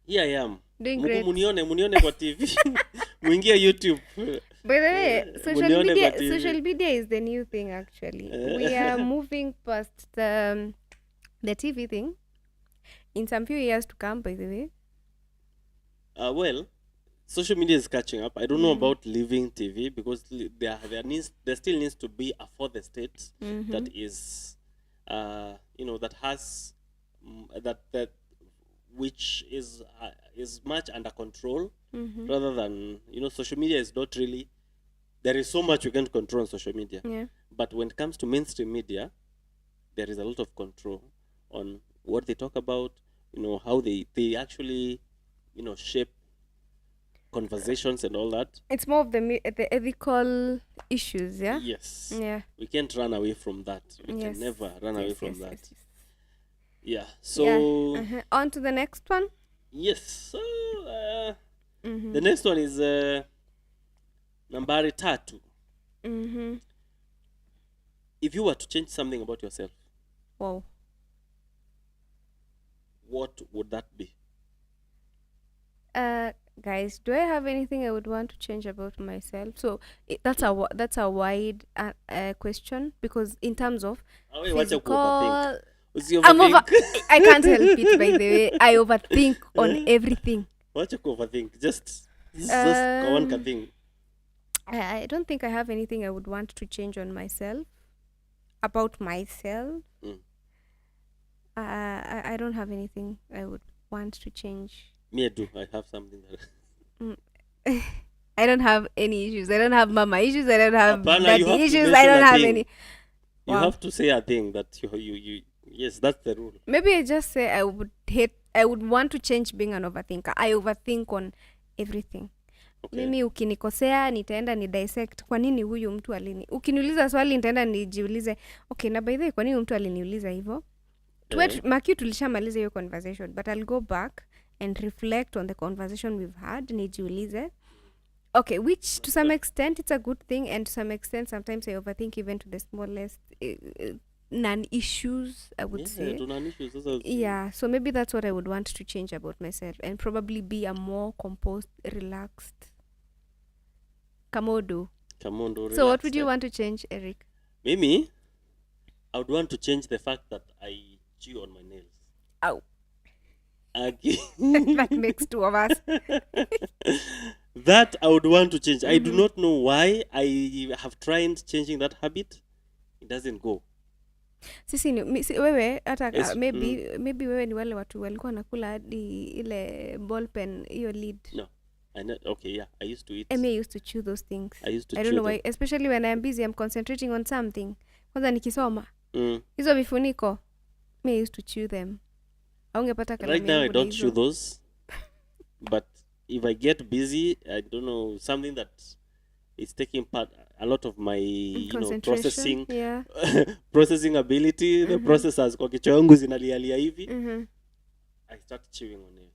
Here I am. Doing great. Munione kwa TV. Muingie YouTube. By the way, Munione kwa social TV. media is the new thing, actually. We are moving past the TV thing in some few years to come, by the way. Well, social media is catching up. I don't know about leaving TV because there still needs to be a fourth estate that is, that has that which is much under control rather than social media is not really. There is so much you can control on social media. Yeah. But when it comes to mainstream media, there is a lot of control on what they talk about, how they actually, shape conversations and all that. It's more of the ethical issues, yeah? Yes. Yeah. We can't run away from that. We Yes. can never run away from that. Yes. Yeah. So On to the next one. yes. So the next one is nambari tatu. If you were to change something about yourself, Wow. what would that be? Guys, do I have anything I would want to change about myself? So that's a wide question, because in terms of Wacha kuoverthink. physical, I'm over. Usioverthink. I can't help it. By the way, I overthink on everything. Wacha kuoverthink. Just one thing. I don't think I have anything I would want to change on myself. About myself, I don't have anything I would want to change. Me, I do. I have something that. I don't have any issues. I don't have mama issues. I don't have Apana, you daddy have to issues. I mention don't a have thing. any. You Wow. have to say a thing that you yes, that's the rule. Maybe I just say I would want to change being an overthinker. I overthink on everything. Okay. Mimi ukinikosea nitaenda ni dissect kwa nini huyu mtu ukiniuliza swali nitaenda nijiulize, okay, na by the way kwa nini mtu aliniuliza hivyo? Maki tulishamaliza hiyo conversation, but I'll go back and reflect on the conversation we've had, nijiulize. Okay, which to some extent it's a good thing, and to some extent sometimes I overthink even to the smallest non-issues, I would say. Yeah, so maybe that's what I would want to change about myself, and probably be a more composed, relaxed Kamodo. So what would you want to change, Eric? Mimi, I would want to change the fact that I chew on my nails. Ow. Okay. That makes two of us. That I would want to change. I do not know why. I have tried changing that habit. It doesn't go. Sisi wewe hata Yes, maybe wewe ni wale watu walikuwa nakula hadi ile ball pen hiyo lid. No. Okay, yeah. I used to eat. I used to chew those things. I used to I don't chew know why, especially when I'm busy, I'm concentrating on something. Kwanza nikisoma. them. Hizo vifuniko, I used to chew them. Aungepata kalamu. Right now I don't chew those. But if I get busy, I don't know, something that is taking part a lot of my processing yeah. processing ability, the processors kwa kichwa yangu zinalialia hivi. I start chewing on it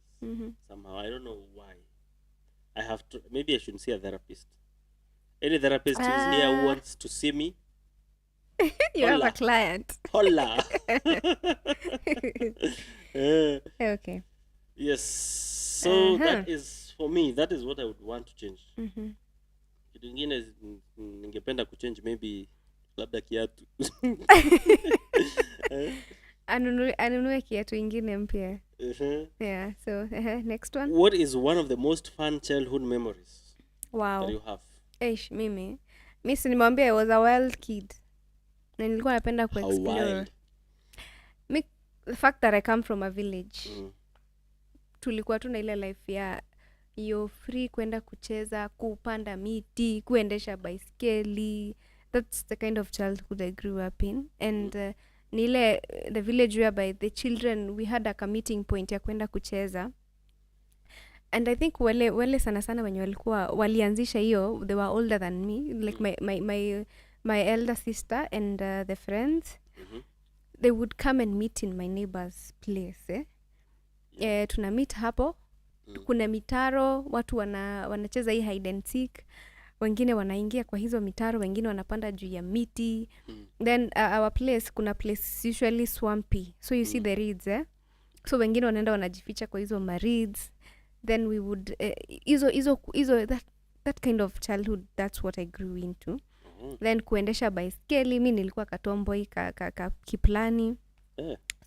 somehow. I don't know why. I have to, maybe I should see a therapist. Any therapist who's here who wants to see me, You have Hola. a client. holla. Okay. Yes, so that is for me, that is what I would want to change. Kitu ingine ningependa kuchange, maybe labda kiatu. Anunue kiatu ingine mpya. Yeah, so next one. What is one of the most fun childhood memories Wow. that you have? Mimi si nimwambia I was a wild kid. Na nilikuwa napenda How explore. wild? The fact that I come from a village. Tulikuwa tu na ile life ya you're free kwenda kucheza, kupanda miti, kuendesha baiskeli. That's the kind of childhood I grew up in. And nile the village whereby the children, we had a meeting point ya kwenda kucheza. And I think wale sana sana wenye walikuwa walianzisha hiyo, they were older than me, like my elder sister and the friends. They would come and meet in my neighbor's place. Tuna meet hapo. Kuna mitaro, watu wanacheza hii hide and seek. Wengine wanaingia kwa hizo mitaro, wengine wanapanda juu ya miti. Then our place, kuna place usually swampy. So you see the reeds, So wengine wanaenda wanajificha kwa hizo reeds. Then we would that kind of childhood, that's what I grew into. Then kuendesha baiskeli, mimi nilikuwa katomboi kiplani.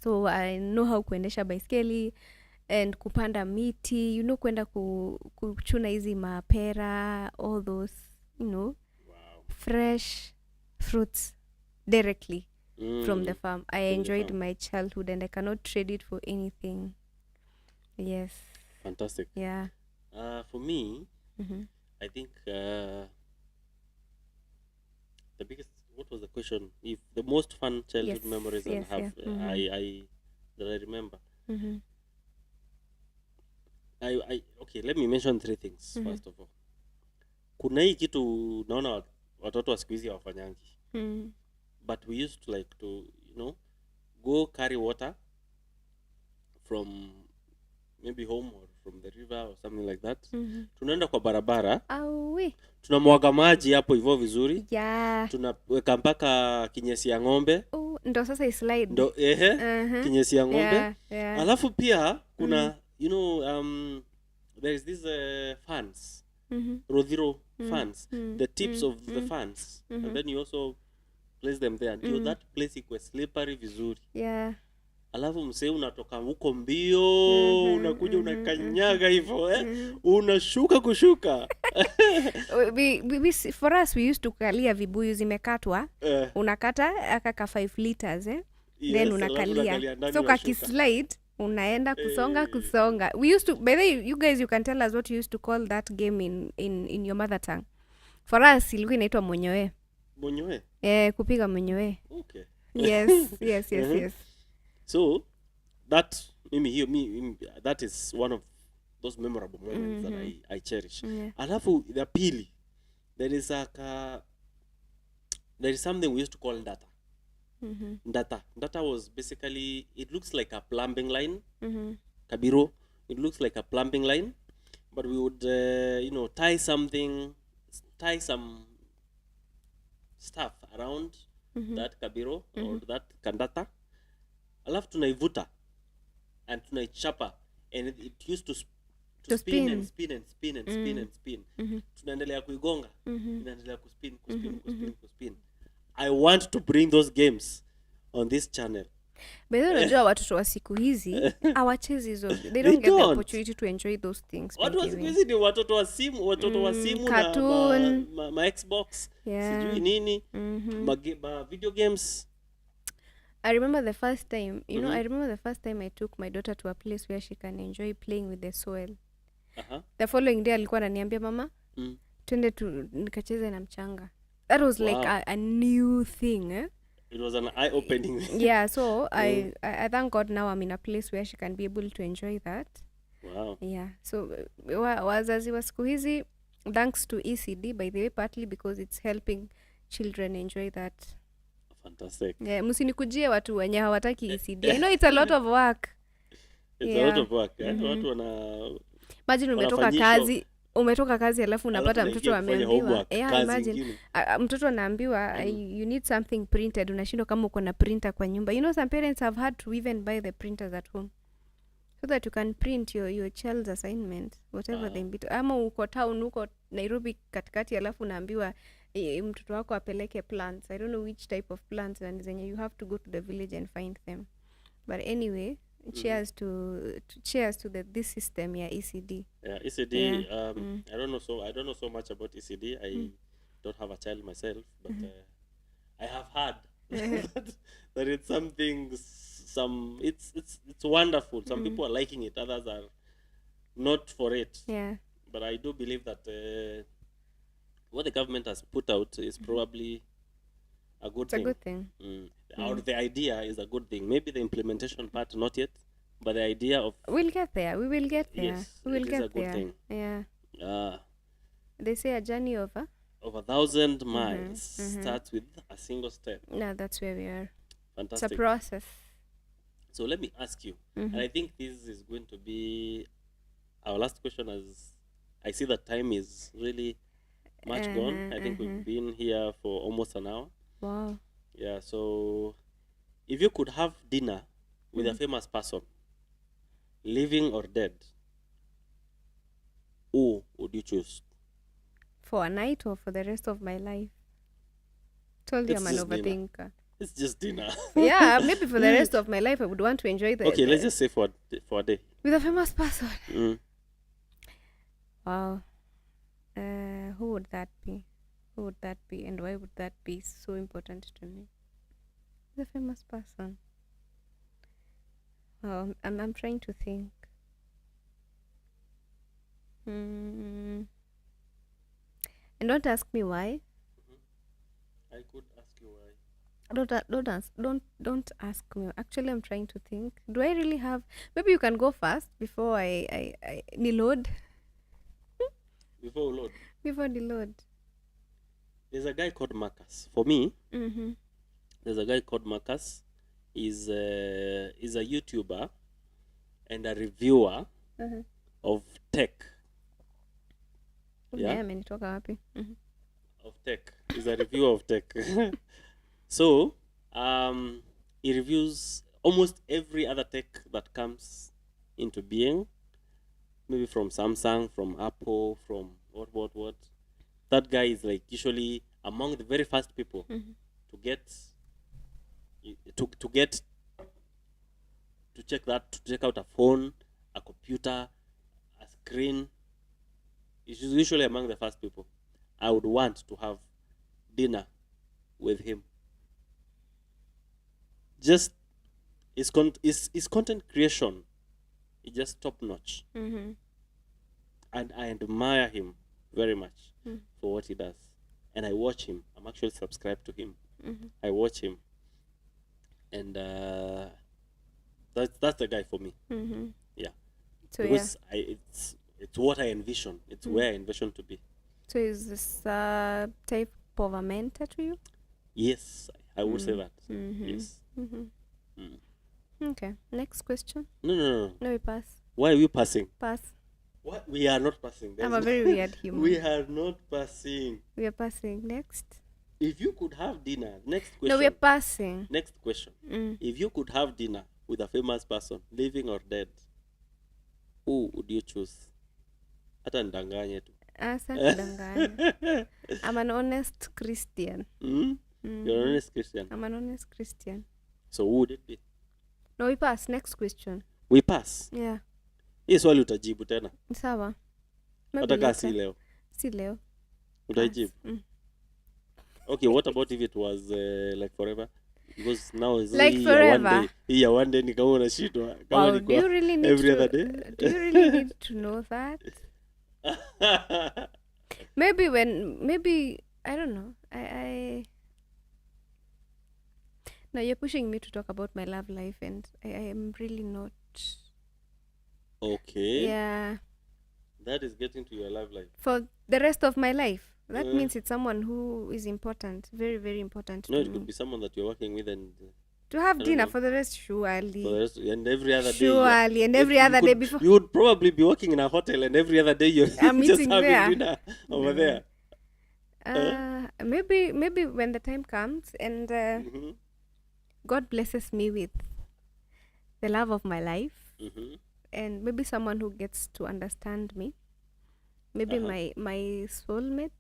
So I know how kuendesha baiskeli and kupanda miti, kwenda kuchuna hizi mapera, all those, fresh fruits directly from the farm. I enjoyed my childhood and I cannot trade it for anything. Yes. Fantastic. Yeah. For me, I think the biggest, what was the question? If the most fun childhood memories I have, that I remember. Okay, let me mention 3 things. First of all, kuna hii kitu naona watoto wa siku hizi hawafanyangi. But we used to like to, go carry water from maybe home or from the river or something like that. Tunaenda kwa barabara. Tunamwaga maji hapo hivyo vizuri. Yeah. Tunaweka mpaka kinyesi ya ng'ombe. Ndo sasa islide. Ndo kinyesi ya ng'ombe. Yeah. Alafu pia kuna there is these fans, Mm-hmm. Rodhiro fans, the tips of the fans, Mm-hmm. and then you also place them there. Ndio that place iko slippery vizuri. Yeah. Alafu msee unatoka huko mbio, unakuja unakanyaga hivyo unashuka kushuka. For us we used to kalia vibuyu zimekatwa, unakata aka 5 liters Yes, then alafu unakalia unakalia, ndani so unashuka. kakislide unaenda kusonga. We used to, by the way, you guys you can tell us what you used to call that game in your mother tongue. For us ilikuwa inaitwa monyoe. Monyoe? Kupiga monyoe. Okay. Yes. So that that is one of those memorable moments that I cherish. Alafu the pili, there is something we used to call data. Data was basically, it looks like a plumbing line. Kabiro, it looks like a plumbing line, but we would tie some stuff around that kabiro or that kandata, alafu tunaivuta and tunaichapa, and it used to spin and spin. Tunaendelea kuigonga, inaendelea kuspin. I want to bring those games on this channel. But then unajua watoto wa siku hizi hawachezi hizo. They don't get the opportunity to enjoy those things. Watu wa siku hizi ni watoto wa simu cartoon, na ma Xbox, sijui nini, video games. I remember the first time, I took my daughter to a place where she can enjoy playing with the soil. The following day alikuwa ananiambia, mama, twende nikacheze na mchanga. That was like a new thing. It was an eye-opening thing. Yeah, so I thank God now I'm in a place where she can be able to enjoy that. Wow. Yeah, so wazazi wa siku hizi, thanks to ECD, by the way, partly because it's helping children enjoy that. Fantastic. Yeah, msinikujie watu wenye hawataki ECD. I know it's a lot of work. It's a lot of work. Watu imagine umetoka kazi alafu unapata mtoto ameambiwa, imagine mtoto anaambiwa you need something printed, unashindwa kama uko na printer kwa nyumba. Some parents have had to even buy the printers at home so that you can print your child's assignment, whatever they bit. Ama uko town, uko Nairobi katikati, alafu unaambiwa mtoto wako apeleke plants. I don't know which type of plants, and zenye you have to go to the village and find them. But anyway, cheers to this system, ECD. Yeah, ECD. I don't know so much about ECD. I don't have a child myself, but I have heard that it's something. It's wonderful. Some people are liking it, others are not for it. Yeah. But I do believe that what the government has put out is probably a good thing. It's a good thing. Or the idea is a good thing. Maybe the implementation part not yet, but the idea of we'll get there. We will get there. Yes, we will it get is a good there. thing. Yeah. They say a journey of 1,000 miles starts with a single step. No, that's where we are. Fantastic. It's a process. So let me ask you, and I think this is going to be our last question, as I see that time is really much gone. I think we've been here for almost an hour. Wow. Yeah, so if you could have dinner with a famous person, living or dead, who would you choose? For a night or for the rest of my life? Told you I'm an overthinker. It's just dinner. Yeah, maybe for the rest of my life I would want to enjoy the... Okay, let's just say for a day. With a famous person? Wow. Who would that be? Who would that be, and why would that be so important to me? The famous person. Oh, I'm trying to think. And don't ask me why. I could ask you why. Don't ask me. Actually, I'm trying to think. Do I really have? Maybe you can go first before I load. Before we load. Before the load. There's a guy called Marcus. For me, there's a guy called Marcus. He's a YouTuber and a reviewer of tech. Yeah, of tech. He's a reviewer of tech. So, he reviews almost every other tech that comes into being. maybe from Samsung, from Apple, from what. That guy is like usually among the very first people to get to check out a phone, a computer, a screen. He's usually among the first people. I would want to have dinner with him. Just his content creation is just top notch, and I admire him very much for what he does. And I watch him. I'm actually subscribed to him. I watch him, and that's the guy for me. Yeah, So because it's what I envision. It's where I envision to be. So is this type of a mentor to you? Yes, I would say that. Yes. Okay. Next question. No. No, we pass. Why are we passing? Pass. What? We are not passing. I'm a very weird human. We are not passing. We are passing. Next. If you could have dinner, next question. No, we are passing. Next question. If you could have dinner with a famous person, living or dead, who would you choose? Hata ndanganye tu. Kudanganya. I'm an honest Christian. You're an honest Christian. I'm an honest Christian. So who would it be? No, we pass. Next question. We pass. Yeah. Hii swali utajibu tena. Sawa. Hata kama si leo. Si leo. Utajibu. Okay, what about if it was like forever? Because now is like forever. One day ni kama unashindwa. Wow, do you really need every to, other day? Do you really need to know that? Maybe I don't know. I Now you're pushing me to talk about my love life, and I am really not. Okay. Yeah. That is getting to your love life. For the rest of my life. That means it's someone who is important, very, very important to me. No, it could be someone that you're working with and... To have dinner for the rest, surely. For the rest, and every other day... Surely, and every other day before... You would probably be working in a hotel and every other day you're I'm just eating having there. dinner over there. Maybe when the time comes and God blesses me with the love of my life, and maybe someone who gets to understand me, maybe my soulmate.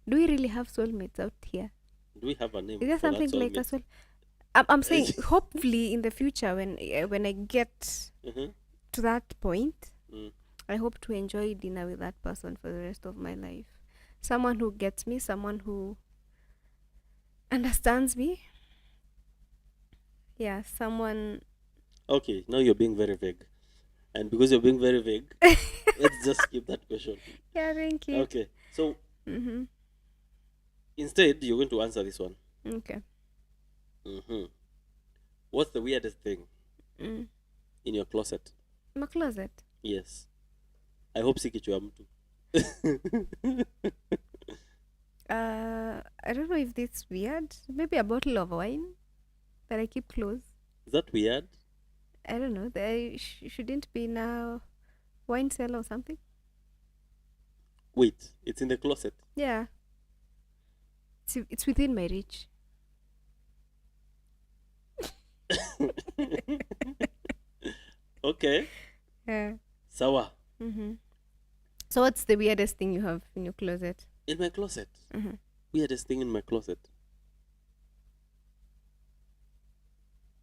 Do we really have soulmates out here? Do we have a name? Is there something like a soul? I'm saying hopefully in the future when I get to that point, I hope to enjoy dinner with that person for the rest of my life. Someone who gets me, someone who understands me. Yeah, someone. Okay, now you're being very vague. And because you're being very vague, let's just skip that question. Yeah, thank you. Okay, so instead, you're going to answer this one. Okay. What's the weirdest thing in your closet? My closet? Yes. I hope si kichwa ya mtu. I don't know if this is weird. Maybe a bottle of wine that I keep close. Is that weird? I don't know. There shouldn't be now wine cellar or something. Wait, it's in the closet. Yeah. It's within my reach. Okay. Yeah. Sawa. So what's the weirdest thing you have in your closet? In my closet? Weirdest thing in my closet?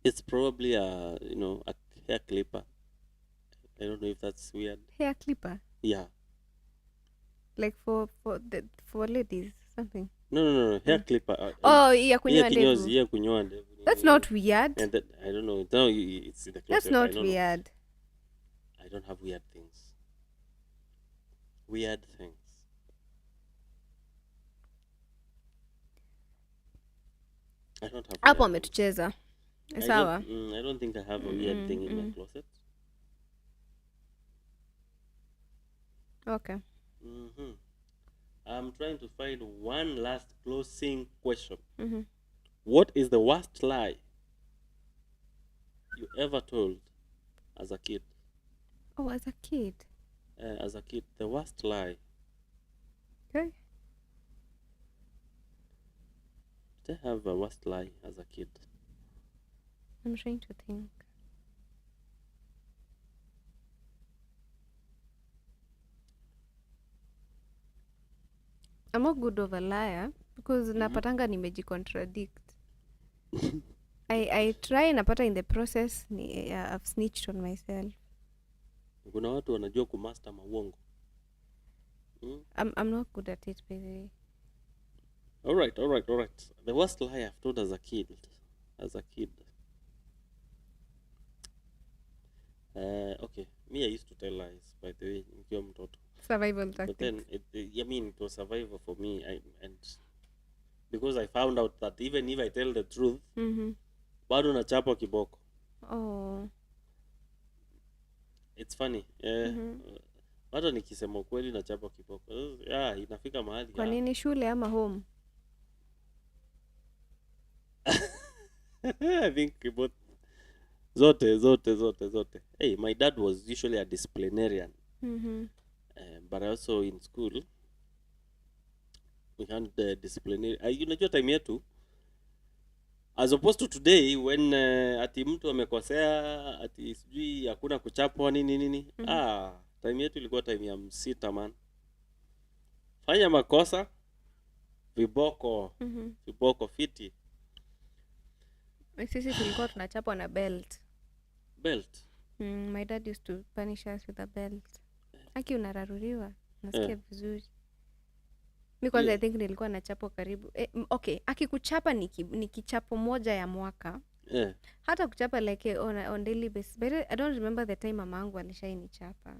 It's probably a hair clipper. I don't know if that's weird. Hair clipper? Yeah. Like for ladies, something. No. Hair clipper. Yeah, kunyoa ndevu. That's not weird. And that, I don't know. No, it's in the closet. That's not weird. I don't have weird things. Weird things. I don't have. Hapo ametucheza. Sawa. I don't think I have a weird thing in my closet. Okay. I'm trying to find one last closing question. What is the worst lie you ever told as a kid? Oh, as a kid? As a kid, the worst lie. Okay. Did I have a worst lie as a kid? I'm trying to think. I'm not good of a liar because napatanga nimejicontradict. I try napata in the process I've snitched on myself. Kuna watu wanajua kumaster mauongo. I'm not good at it, by the way. All right. The worst lie I've told as a kid. Okay. Me, I used to tell lies, by the way, nikiwa mtoto. Survival But tactics. then, it was survival for me. And because I found out that even if I tell the truth, bado nachapwa kiboko. Oh. It's funny. Bado nikisema ukweli nachapwa kiboko. Inafika mahali. Kwa nini shule ama home? I think both. Zote. Hey, my dad was usually a disciplinarian. But also in school, we had the disciplinary. Unajua time yetu, as opposed to today when ati mtu amekosea, ati sijui hakuna kuchapwa nini. Time yetu ilikuwa time ya msita, man. Fanya makosa, viboko fiti. Sisi tulikuwa tunachapwa na belt. Belt? My dad used to punish us with a belt. Aki unararuriwa, nasikia vizuri. Mi kwanza I think nilikuwa nachapwa karibu. Okay, akikuchapa ni kichapo moja ya mwaka. Hata kuchapa like on daily basis. But I don't remember the time mamangu alishainichapa.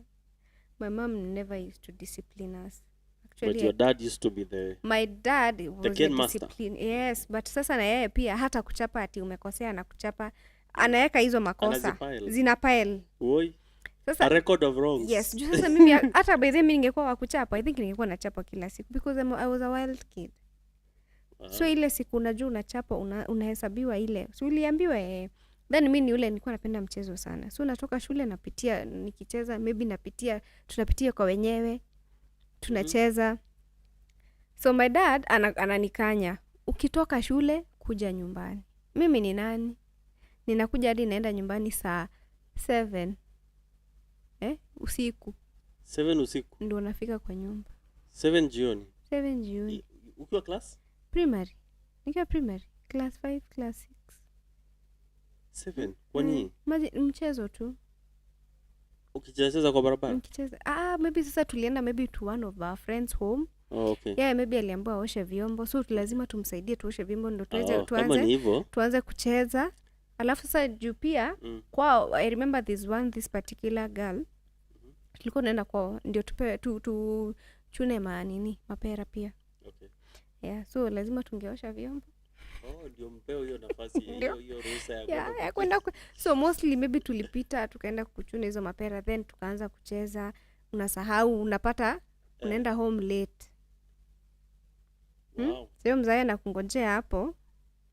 My mom never used to discipline us. Actually, but your dad used to be my dad was the master. Discipline. Yes, but sasa na yeye pia hata kuchapa ati umekosea na kuchapa anaweka hizo makosa. Zina pile. Oi. Sasa, a record of wrongs. Yes, sasa mimi hata by the way ningekuwa wa kuchapa, I think ningekuwa nachapa kila siku because I was a wild kid. So ile siku unajua unachapa unahesabiwa ile. So uliambiwa then mimi ni ule nilikuwa napenda mchezo sana. So natoka shule napitia nikicheza, maybe tunapitia kwa wenyewe. Tunacheza. So my dad ananikanya, ukitoka shule kuja nyumbani. Mimi ni nani? Ninakuja hadi naenda nyumbani saa 7 usiku. 7 usiku? Ndio nafika kwa nyumba. 7 jioni? 7 jioni. Ukiwa class? Primary. Nikiwa primary. Class 5, class 6. 7? Kwani? Mchezo tu. Ukicheza kwa barabara? Mkicheza. Maybe sasa tulienda maybe to one of our friends home. Oh, okay. Yeah, maybe aliambiwa aoshe vyombo. So lazima tumsaidie tuoshe vyombo ndio tuanze kucheza. Alafu sasa juu pia kwao, I remember this particular girl. Tulikuwa tunaenda kwao ndio tuchune mapera pia. Okay. Yeah, so lazima tungeosha vyombo. Ndio mpeo hiyo nafasi hiyo ruhusa ya kwenda. So mostly maybe tulipita tukaenda kuchuna hizo mapera then tukaanza kucheza. Unasahau, unapata unaenda home late. Wow. Sio mzae na kungojea hapo.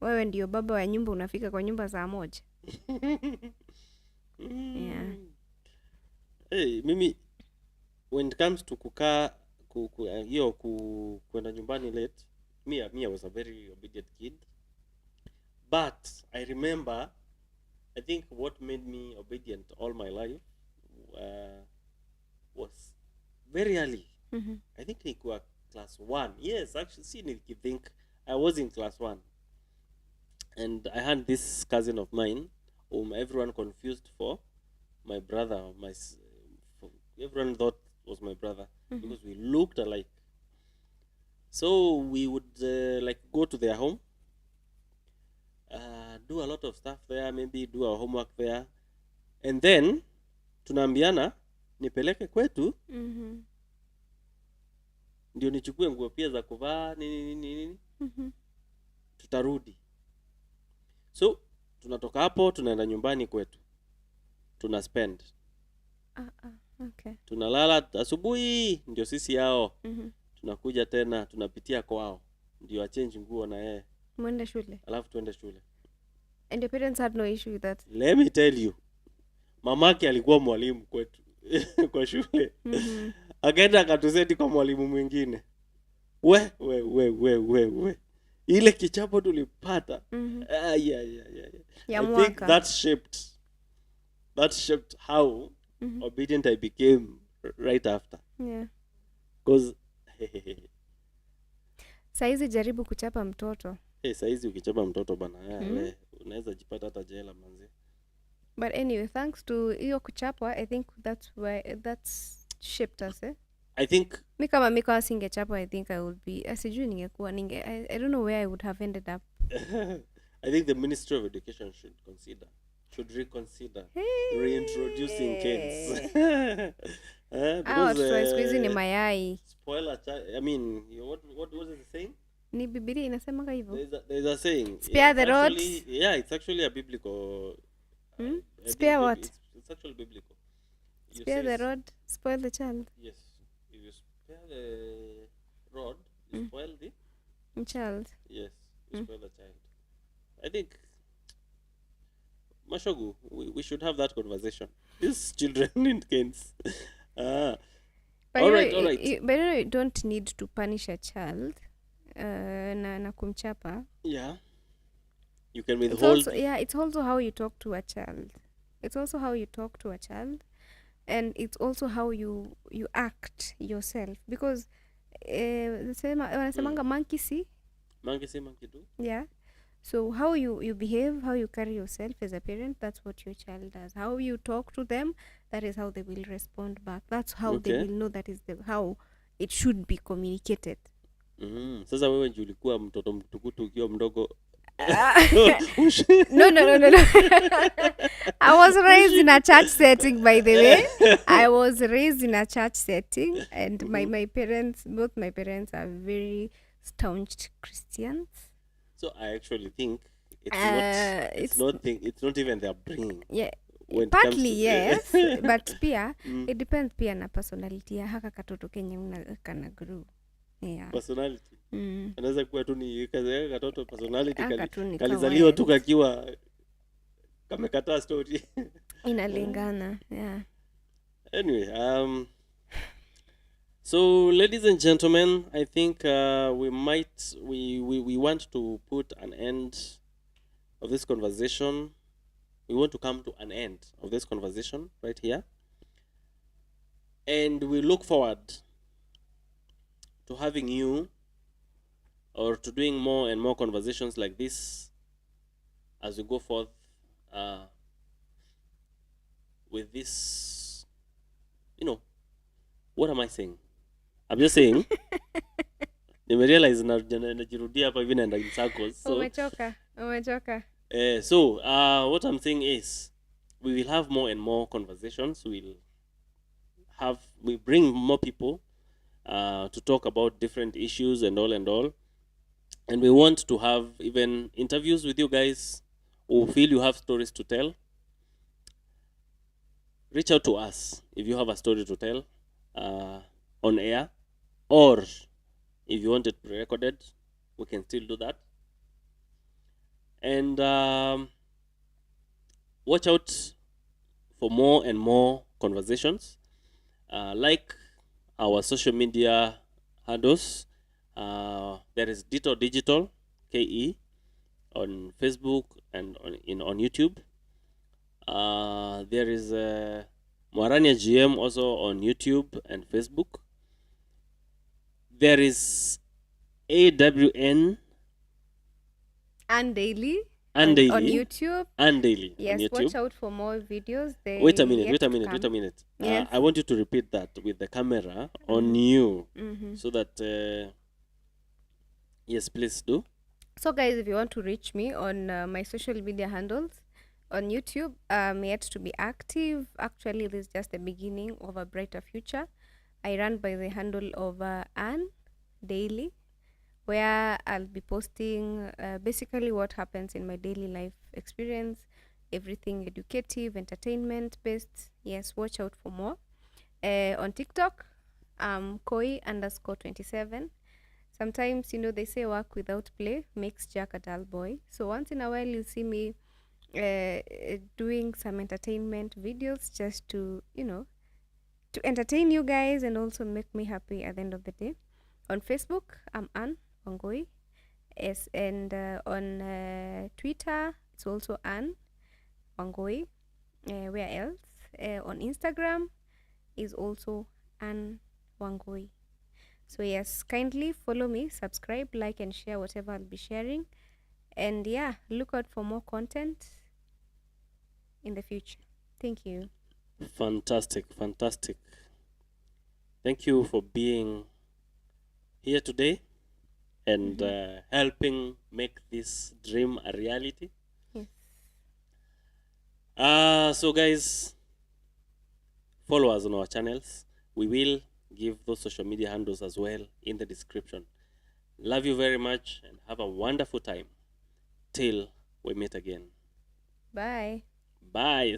Wewe ndio baba wa nyumba, unafika kwa nyumba saa 1. Yeah. Hey, mimi when it comes to kukaa kwenda nyumbani late, me I was a very obedient kid. But I remember, I think what made me obedient all my life was very early. I think nilikuwa class 1. Yes, actually, I think I was in class 1. And I had this cousin of mine whom everyone confused for my brother. Everyone thought was my brother because we looked alike. So we would go to their home, do a lot of stuff there, maybe do our homework there, and then tunaambiana nipeleke kwetu ndio nichukue nguo pia za kuvaa nini. Tutarudi. So tunatoka hapo tunaenda nyumbani kwetu, tuna spend okay. Tunalala asubuhi ndio sisi yao tunakuja tena tunapitia kwao ndio achange nguo na yeye mwende shule, alafu tuende shule. And your parents had no issue with that? Let me tell you, mamake alikuwa mwalimu kwetu kwa shule. Akaenda akatuseti kwa mwalimu mwingine. We ile kichapo tulipata. Yeah, I think that shaped how obedient I became right after. Yeah. Because Saizi jaribu kuchapa mtoto. Hey, saizi ukichapa mtoto bana, we unaweza jipata hata jela manzi. But anyway, thanks to hiyo kuchapwa, I think that's shaped us, I think mi kama mi kawa singechapwa, I think I would be sijui ningekuwa I don't know where I would have ended up. I think the Ministry of Education should reconsider reintroducing kids. Watoto wa siku hizi ni mayai. Spoil a child. I mean, what is the saying? Ni Biblia inasemanga hivyo. There's a saying. Spare the rod. Yeah, it's actually a biblical. Spare what? It's actually biblical. Spare the rod, spoil the child. Yes. If you spare the rod, you spoil the child. Yes, you spoil the child. I think, Mashogu, we should have that conversation. These children need canes. But all right. But you don't need to punish a child. Na kumchapa. Yeah. You can withhold. It's also how you talk to a child. And it's also how you act yourself. Because wanasemanga monkey see. Monkey see, monkey do. Yeah. So how you behave, how you carry yourself as a parent, that's what your child does. How you talk to them, that is how they will respond back. That's how they will know that is how it should be communicated. Sasa wewe ndio ulikuwa mtoto mtukutu ukiwa mdogo. No. I was raised in a church setting, by the way. I was raised in a church setting, and both my parents are very staunch Christians. So I actually think it's not even their upbringing. Yeah, partly yes, but pia it depends pia na personality ya haka katoto kenye kana grow. Yeah. Personality. Anaweza kuwa tu ni katoto personality kalizaliwa tu kakiwa kamekataa story. Inalingana, yeah. Anyway, so ladies and gentlemen, I think we want to put an end of this conversation. We want to come to an end of this conversation right here. And we look forward to having you, or to doing more and more conversations like this as we go forth with this, what am I saying? I'm just saying, nimerealize najirudia hapa hivi naenda in circles. So, umechoka. So what I'm saying is, we will have more and more conversations. We bring more people to talk about different issues and all. And we want to have even interviews with you guys who feel you have stories to tell. Reach out to us if you have a story to tell on air, or if you want it pre-recorded, we can still do that. And watch out for more and more conversations. Like our social media handles. There is DitO Digital KE on Facebook and on YouTube. There is Mwarania GM also on YouTube and Facebook. There is AWN and daily on YouTube. And daily. Yes, on YouTube. Watch out for more videos. Wait a minute. Yes. I want you to repeat that with the camera on you, so that yes, please do. So guys, if you want to reach me on my social media handles on YouTube, I'm yet to be active. Actually, this is just the beginning of a brighter future. I run by the handle of Anne Daily, where I'll be posting basically what happens in my daily life experience, everything educative, entertainment based. Yes, watch out for more. On TikTok, Koi_27. Sometimes, they say work without play makes Jack a dull boy. So once in a while, you see me doing some entertainment videos just to, to entertain you guys and also make me happy at the end of the day. On Facebook, I'm Anne Wangoi. Yes, and on Twitter, it's also Anne Wangoi. Where else? On Instagram is also Anne Wangoi. So yes, kindly follow me, subscribe, like, and share whatever I'll be sharing. And yeah, look out for more content in the future. Thank you. Fantastic, fantastic. Thank you for being here today and helping make this dream a reality. Yes. So guys, follow us on our channels. We will give those social media handles as well in the description. Love you very much and have a wonderful time till we meet again. Bye. Bye.